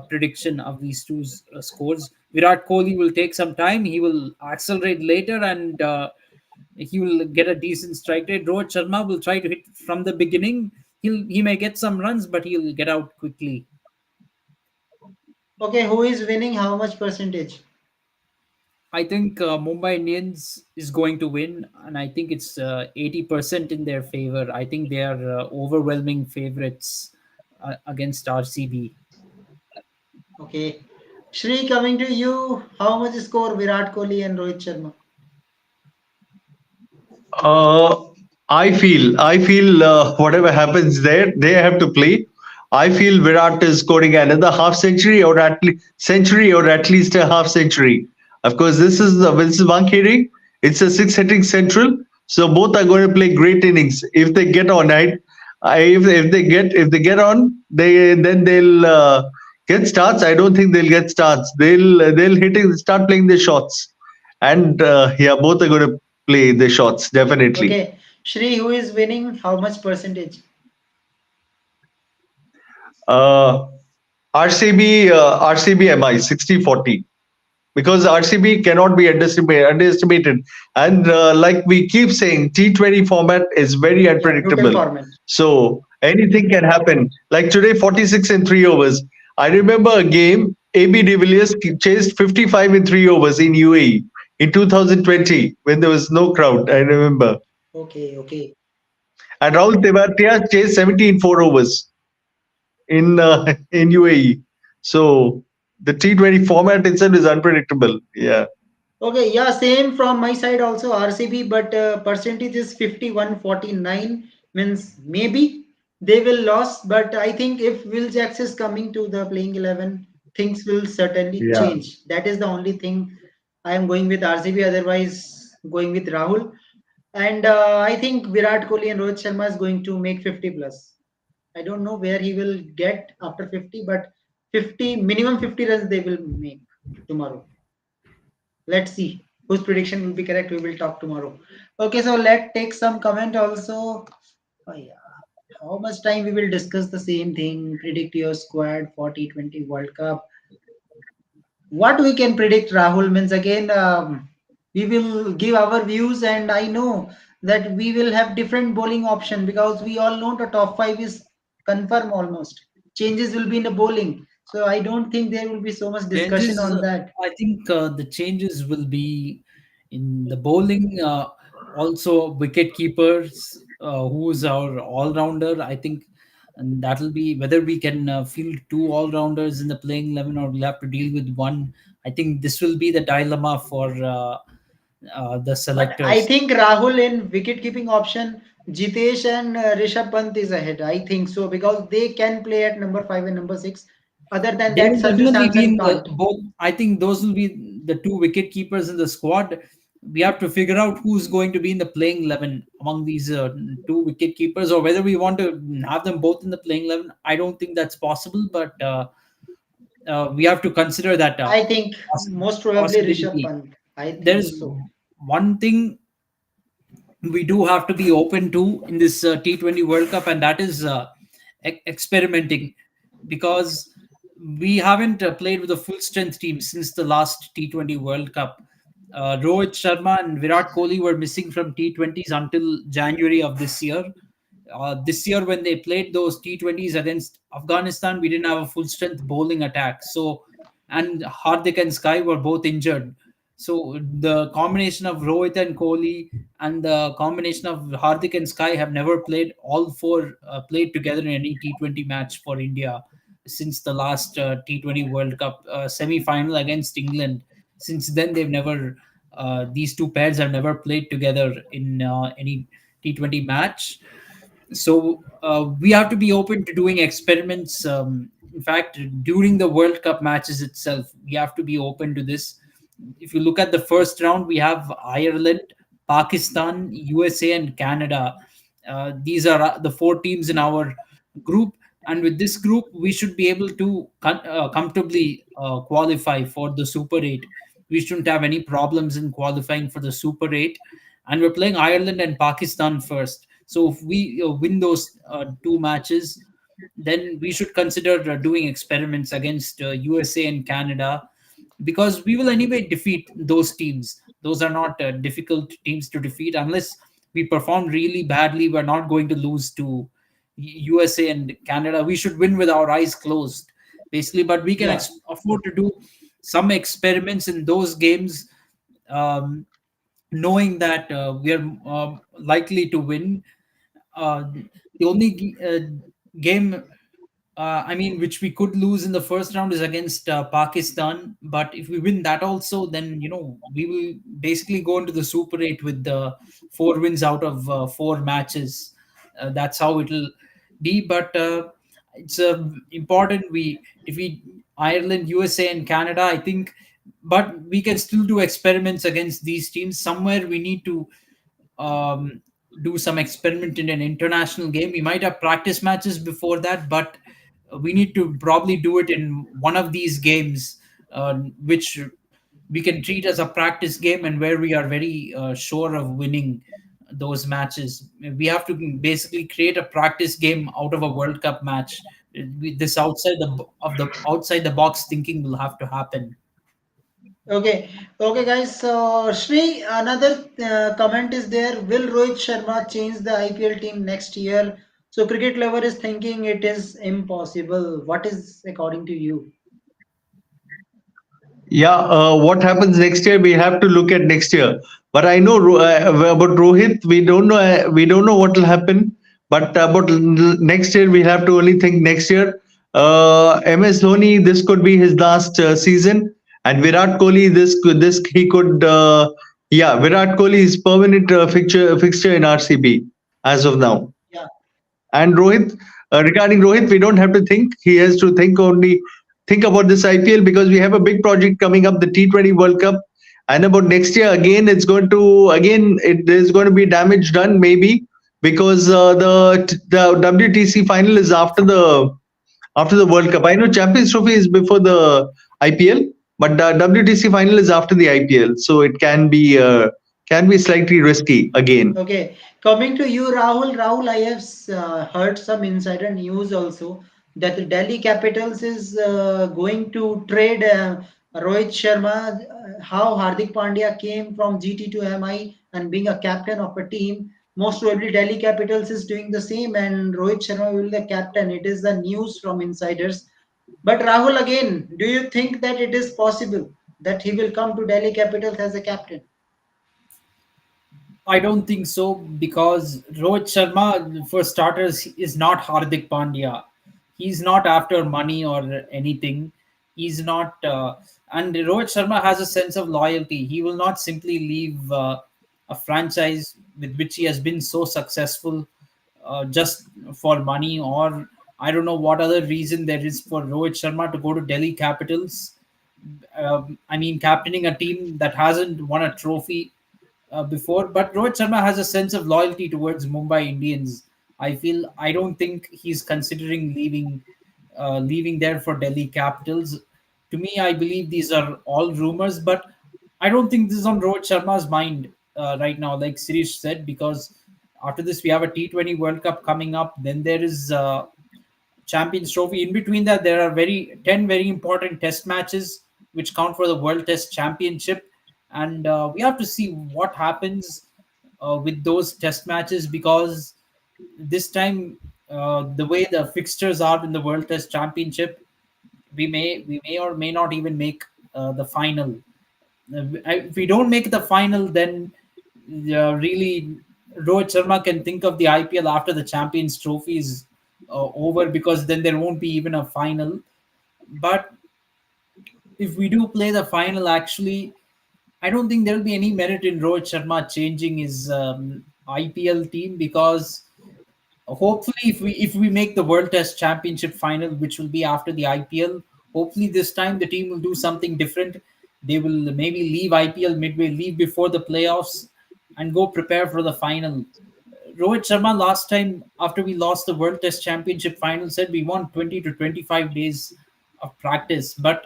prediction of these two scores. Virat Kohli will take some time. He will accelerate later, and he will get a decent strike rate. Rohit Sharma will try to hit from the beginning. He may get some runs, but he'll get out quickly. Okay, who is winning? How much percentage? I think Mumbai Indians is going to win, and I think it's 80% in their favor. I think they are overwhelming favorites against RCB. Okay. Shri, coming to you. How much score Virat Kohli and Rohit Sharma? Uh, I feel whatever happens there, they have to play. I feel Virat is scoring another half century or at least a half century. Of course, this is Wankhede. It's a six hitting central, so both are going to play great innings if they get on. Right? If they get on, they'll get starts. I don't think they'll get starts. They'll start playing the shots, and yeah, both are going to play the shots definitely. Okay. Shri, who is winning? How much percentage? Uh, RCB MI 60-40 because RCB cannot be underestimated. And like we keep saying, T20 format is very Yeah, brutal unpredictable. format. So anything can happen. Like today, 46 in 3 overs. I remember a game, AB de Villiers chased 55 in 3 overs in UAE in 2020 when there was no crowd. I remember. Okay, okay. And Rahul Tewatia chased 70 in 4 overs in UAE. So the T20 format itself is unpredictable. Yeah. Okay, yeah, same from my side also RCB, but percentage is 51-49, means maybe they will lose, but I think if Will Jacks is coming to the playing 11, things will certainly Yeah. change. That is the only thing I am going with RCB, otherwise going with Rahul. And I think Virat Kohli and Rohit Sharma is going to make 50 plus. I don't know where he will get after 50, but 50 minimum 50 runs they will make tomorrow. Let's see whose prediction will be correct. We will talk tomorrow. Okay, so let's take some comment also. Oh, yeah. How much time we will discuss the same thing? Predict your squad for T20 World Cup. What we can predict, Rahul, means again, we will give our views, and I know that we will have different bowling option because we all know the top five is confirmed almost. Changes will be in the bowling, so I don't think there will be so much discussion Changes, on that. I think the changes will be in the bowling, also wicket keepers, who's our all rounder. I think, and that'll be whether we can field two all rounders in the playing 11 or we'll have to deal with one. I think this will be the dilemma for the But I selectors. think Rahul in wicket keeping option, Jitesh and Rishabh Pant is ahead. I think so because they can play at number five and number six. Other than They that, will Sanju definitely be Samson in the can't. both. I think those will be the two wicket keepers in the squad. We have to figure out who's going to be in the playing 11 among these two wicket keepers, or whether we want to have them both in the playing 11. I don't think that's possible, but we have to consider that I think most probably Rishabh possibility. Pant. I There think is so. one thing we do have to be open to in this T20 World Cup, and that is experimenting, because we haven't played with a full strength team since the last T20 World Cup. Rohit Sharma and Virat Kohli were missing from T20s until January of this year. This year, when they played those T20s against Afghanistan, we didn't have a full strength bowling attack. So, and Hardik and Sky were both injured. So the combination of Rohit and Kohli and the combination of Hardik and Sky have never played. All four played together in any T20 match for India since the last T20 World Cup semi-final against England. Since then, they've never. These two pairs have never played together in any T20 match. So we have to be open to doing experiments. In fact, during the World Cup matches itself, we have to be open to this. If you look at the first round, we have Ireland, Pakistan, USA, and Canada. These are the four teams in our group, and with this group, we should be able to comfortably qualify for the Super 8. We shouldn't have any problems in qualifying for the Super 8, and we're playing Ireland and Pakistan first. So if we win those two matches, then we should consider doing experiments against USA and Canada, because we will anyway defeat those teams. Those are not difficult teams to defeat unless we perform really badly. We're not going to lose to USA and Canada. We should win with our eyes closed, basically. But we can Yeah. afford to do some experiments in those games, um, knowing that we are likely to win. The only game, I mean, which we could lose in the first round is against Pakistan. But if we win that also, then we will basically go into the Super 8 with the four wins out of four matches. That's how it'll be. But it's important we defeat Ireland, USA, and Canada, I think. But we can still do experiments against these teams. Somewhere we need to um, do some experiment in an international game. We might have practice matches before that, but we need to probably do it in one of these games, which we can treat as a practice game and where we are very sure of winning those matches. We have to basically create a practice game out of a World Cup match. This outside the box thinking will have to happen. Okay. Okay, guys. So Shri, another comment is there. Will Rohit Sharma change the IPL team next year? So cricket lover is thinking it is impossible. What is according to you? Yeah, what happens next year? We have to look at next year. But I know about Rohit. We don't know. We don't know what will happen. But about next year, we have to only think next year. MS Dhoni, this could be his last season, and Virat Kohli, this he could. Yeah, Virat Kohli is permanent fixture in RCB as of now. Yeah. And Rohit, regarding Rohit, we don't have to think. He has to think about this IPL, because we have a big project coming up, the T20 World Cup, and about next year again, there's going to be damage done maybe, because the WTC final is after the World Cup. I know Champions Trophy is before the IPL, but the WTC final is after the IPL, so it can be slightly risky again. Okay, coming to you, Rahul. Rahul, I have heard some insider news also that the Delhi Capitals is going to trade Rohit Sharma. How Hardik Pandya came from GT to MI and being a captain of a team. Most probably Delhi Capitals is doing the same, and Rohit Sharma will be the captain. It is the news from insiders. But Rahul, again, do you think that it is possible that he will come to Delhi Capitals as a captain? I don't think so, because Rohit Sharma, for starters, is not Hardik Pandya. He's not after money or anything. He's not, and Rohit Sharma has a sense of loyalty. He will not simply leave a franchise with which he has been so successful just for money, or I don't know what other reason there is for Rohit Sharma to go to Delhi Capitals. I mean, captaining a team that hasn't won a trophy before. But Rohit Sharma has a sense of loyalty towards Mumbai Indians. I don't think he's considering leaving there for Delhi Capitals. To me, I believe these are all rumors, but I don't think this is on Rohit Sharma's mind right now, like Sirish said, because after this we have a T20 World Cup coming up. Then there is Champions Trophy. In between that, there are 10 very important Test matches which count for the World Test Championship, and we have to see what happens with those Test matches, because this time, the way the fixtures are in the World Test Championship, we may or may not even make the final. If we don't make the final, then really Rohit Sharma can think of the IPL after the Champions Trophy is over, because then there won't be even a final. But if we do play the final, actually, I don't think there will be any merit in Rohit Sharma changing his IPL team, because hopefully if we make the World Test Championship final, which will be after the IPL, hopefully this time the team will do something different. They will maybe leave IPL midway, leave before the playoffs, and go prepare for the final. Rohit Sharma last time after we lost the World Test Championship final said we want 20 to 25 days of practice, but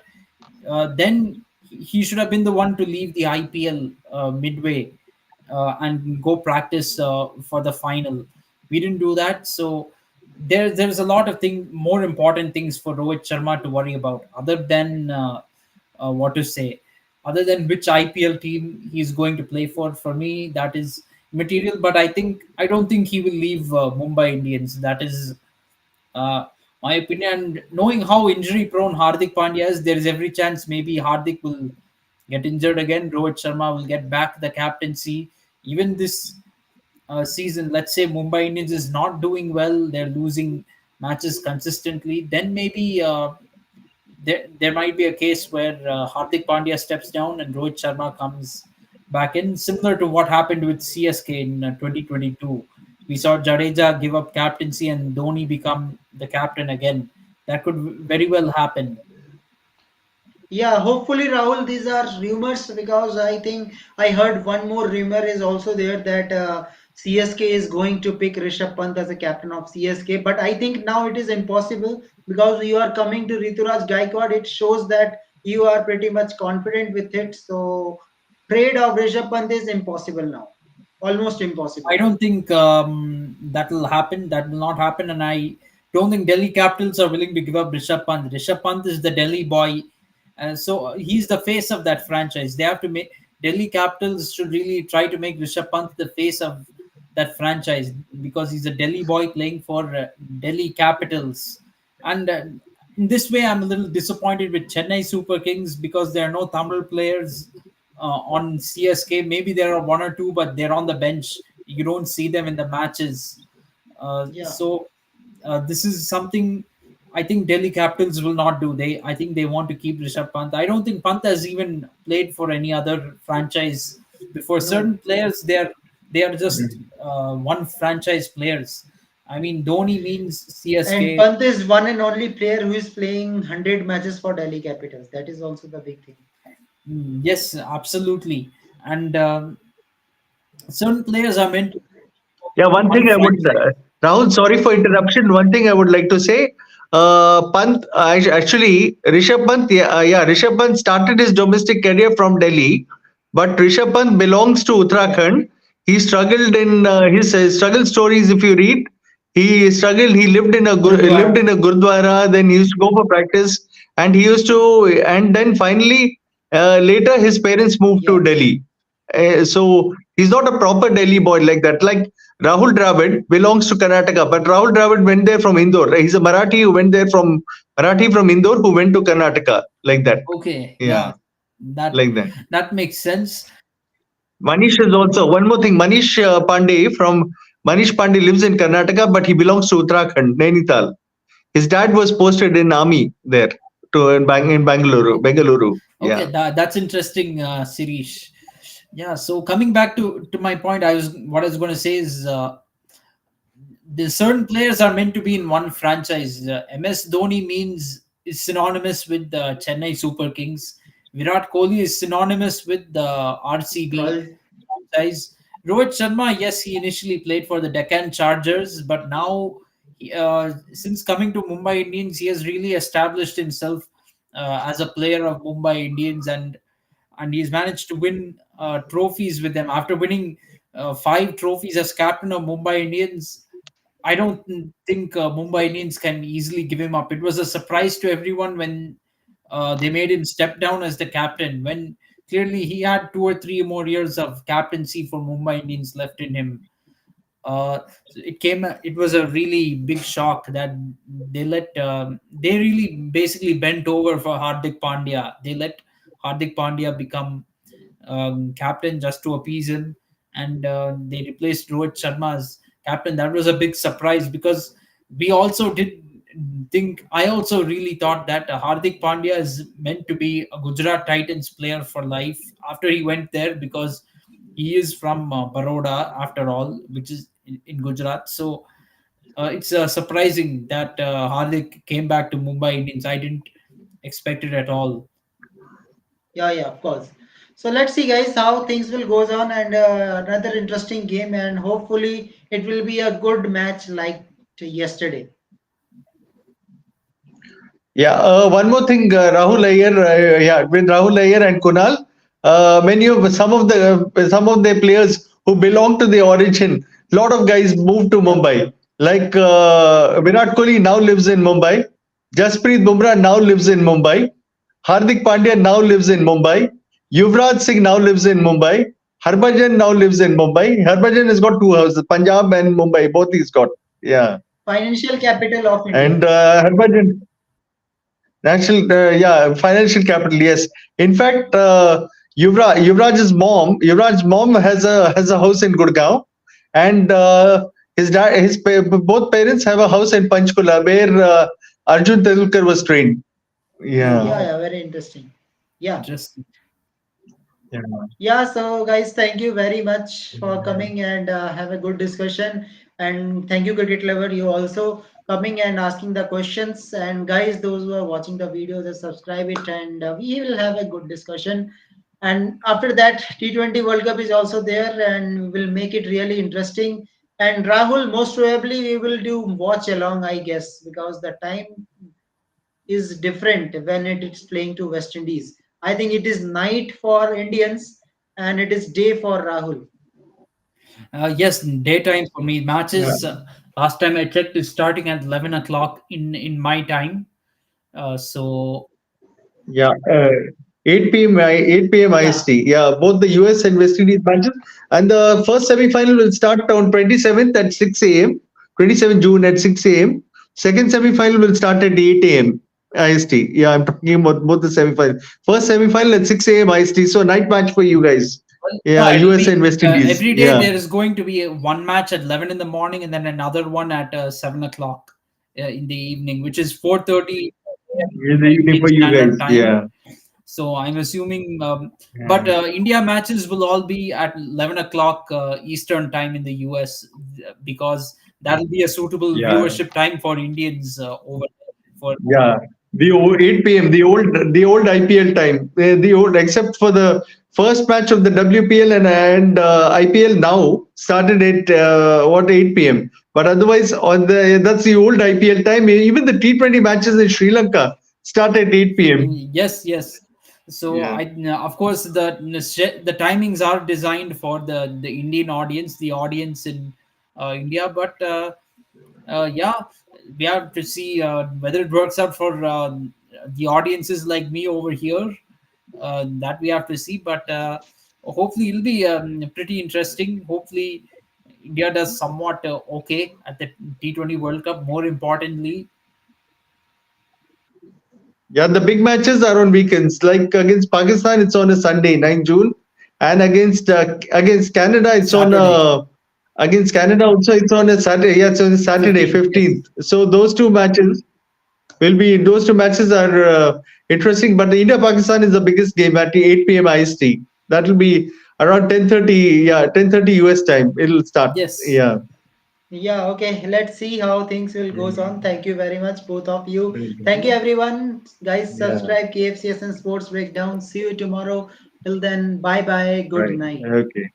then he should have been the one to leave the IPL midway and go practice for the final. We didn't do that, so there's a lot of more important things for Rohit Sharma to worry about, other than what to say, other than which IPL team he's going to play for. For me, that is material. But I don't think he will leave Mumbai Indians. That is uh, my opinion. Knowing how injury prone Hardik Pandya is, there is every chance maybe Hardik will get injured again. Rohit Sharma will get back the captaincy. Even this season, let's say Mumbai Indians is not doing well, they're losing matches consistently, then maybe there might be a case where Hardik Pandya steps down and Rohit Sharma comes back in, similar to what happened with CSK in 2022. We saw Jadeja give up captaincy and Dhoni become the captain again. That could very well happen. Yeah, hopefully, Rahul, these are rumors, because I think I heard one more rumor is also there that CSK is going to pick Rishabh Pant as a captain of CSK. But I think now it is impossible, because you are coming to Rituraj Gaikwad. It shows that you are pretty much confident with it. So, trade of Rishabh Pant is impossible now, almost impossible. I don't think that will happen. That will not happen, and I don't think Delhi Capitals are willing to give up Rishabh Pant. Rishabh Pant is the Delhi boy, so he's the face of that franchise. They have to make Delhi Capitals should really try to make Rishabh Pant the face of that franchise, because he's a Delhi boy playing for Delhi Capitals. And in this way, I'm a little disappointed with Chennai Super Kings, because there are no Tamil players on CSK. Maybe there are one or two, but they're on the bench. You don't see them in the matches. Yeah. So this is something I think Delhi Capitals will not do. I think they want to keep Rishabh Pant. I don't think Pant has even played for any other franchise before. No. Certain players, they are just one franchise players. I mean, Dhoni means And CSK. Pant is one and only player who is playing 100 matches for Delhi Capitals. That is also the big thing. Yes, absolutely. And certain players are meant to Yeah, one one thing I would, franchise. Rahul, sorry for interruption. One thing I would like to say, Pant, actually, Rishabh Pant, Rishabh Pant started his domestic career from Delhi, but Rishabh Pant belongs to Yeah. Uttarakhand. He struggled in his struggle stories. If you read, he struggled. He lived Gurudwara. in a gurdwara. Then he used to go for practice, and he used to, and then finally, later his parents moved to Yeah. Delhi. So he's not a proper Delhi boy like that. Like Rahul Dravid belongs to Karnataka, but Rahul Dravid went there from Indore. He's a Marathi who went there from Marathi from Indore who went to Karnataka like that. Okay, Yeah, yeah, that like that. that makes sense. Manish is also one more thing. Manish Pandey lives in Karnataka, but he belongs to Uttarakhand, Nainital. His dad was posted in army there in Bangalore. Okay, Bengaluru. okay, Yeah. that's interesting, Sirish. Yeah, so coming back to my point, what I was going to say is the certain players are meant to be in one franchise. MS Dhoni is synonymous with the Chennai Super Kings. Virat Kohli is synonymous with the RCB Royal. franchise. Rohit Sharma, yes, he initially played for the Deccan Chargers, but now, since coming to Mumbai Indians, he has really established himself as a player of Mumbai Indians, and he's managed to win trophies with them. After winning 5 trophies as captain of Mumbai Indians, I don't think Mumbai Indians can easily give him up. It was a surprise to everyone when they made him step down as the captain, when clearly he had 2 or 3 more years of captaincy for Mumbai Indians left in him. It was a really big shock that they really basically bent over for Hardik Pandya. They let Hardik Pandya become captain just to appease him, and they replaced Rohit Sharma as captain. That was a big surprise because we also did think. I also really thought that Hardik Pandya is meant to be a Gujarat Titans player for life after he went there, because he is from Baroda after all, which is in Gujarat. So it's surprising that Hardik came back to Mumbai Indians. I didn't expect it at all. Yeah, yeah, of course. So let's see, guys, how things will goes on, and another interesting game, and hopefully it will be a good match like yesterday. Yeah, one more thing, Rahul Iyer, with Rahul Iyer and Kunal, many of some of the players who belong to the origin, lot of guys moved to Yeah. Mumbai. Like Virat Kohli now lives in Mumbai, Jasprit Bumrah now lives in Mumbai, Hardik Pandya now lives in Mumbai, Yuvraj Singh now lives in Mumbai, Harbhajan now lives in Mumbai. Harbhajan has got two houses, Punjab and Mumbai, both he's got. Yeah, Financial capital of and India. Harbhajan. National, financial capital. Yes, in fact, Yuvraj's mom has a house in Gurgaon, and both parents have a house in Panchkula where Arjun Tendulkar was trained. Oh Yeah, Yeah, wow, yeah, very interesting. Yeah. interesting. yeah, Yeah, so guys, thank you very much for coming and have a good discussion. And thank you, Cricket Lover, you also coming and asking the questions. And guys, those who are watching the video, just subscribe it, and we will have a good discussion. And after that, T20 World Cup is also there, and we'll make it really interesting. And Rahul, most probably we will do watch along, I guess, because the time is different when it is playing to West Indies. I think it is night for Indians and it is day for Rahul. Yes, daytime for me. yeah. Matches, last time I checked, is starting at 11 o'clock in my time. So Yeah, 8 p.m. 8 p.m. Yeah, IST. Yeah, both the US and West Indies matches. And the first semi-final will start on 27th at 6 a.m. 27 June at 6 a.m. Second semi-final will start at 8 a.m. IST. Yeah, I'm talking about both the semi-finals. First semi-final at 6 a.m. IST. So night match for you guys. Well, Yeah, no, it'll USA be and West Indies. every day. Yeah, There is going to be one match at 11 in the morning, and then another one at 7 o'clock in the evening, which is 4:30 in the evening Indian for you Standard guys. Time. Yeah. So I'm assuming, but Yeah. India matches will all be at 11 o'clock Eastern Time in the US, because that'll be a suitable Yeah. viewership time for Indians over there. For Yeah, the 8 p.m. the old IPL time. The old except for the first match of the WPL and IPL now started at what 8 p.m. But otherwise on the that's the old IPL time. Even the T20 matches in Sri Lanka start at 8 p.m. Yes, yes. So Yeah. of course, the timings are designed for the Indian audience, the audience in India. But yeah, we have to see whether it works out for the audiences like me over here. That we have to see. But hopefully, it'll be pretty interesting. Hopefully, India does somewhat okay at the T20 World Cup. More importantly, Yeah, the big matches are on weekends. Like against Pakistan, it's on a Sunday, 9 June, and against Canada, it's on Saturday, against Canada also it's on a Saturday. Yeah, it's on a Saturday, 15th. Yes. 15th. So those two matches are interesting. But the India Pakistan is the biggest game at 8 p.m. IST. That will be around 10:30. Yeah, 10:30 US time. It'll start. Yes. Yeah. Yeah, okay. Let's see how things will goes on. Thank you very much, both of you. Thank you, Yeah. everyone. Guys, subscribe KFCSN Sports Breakdown. See you tomorrow. Till then, bye bye. Good Right. night. Okay.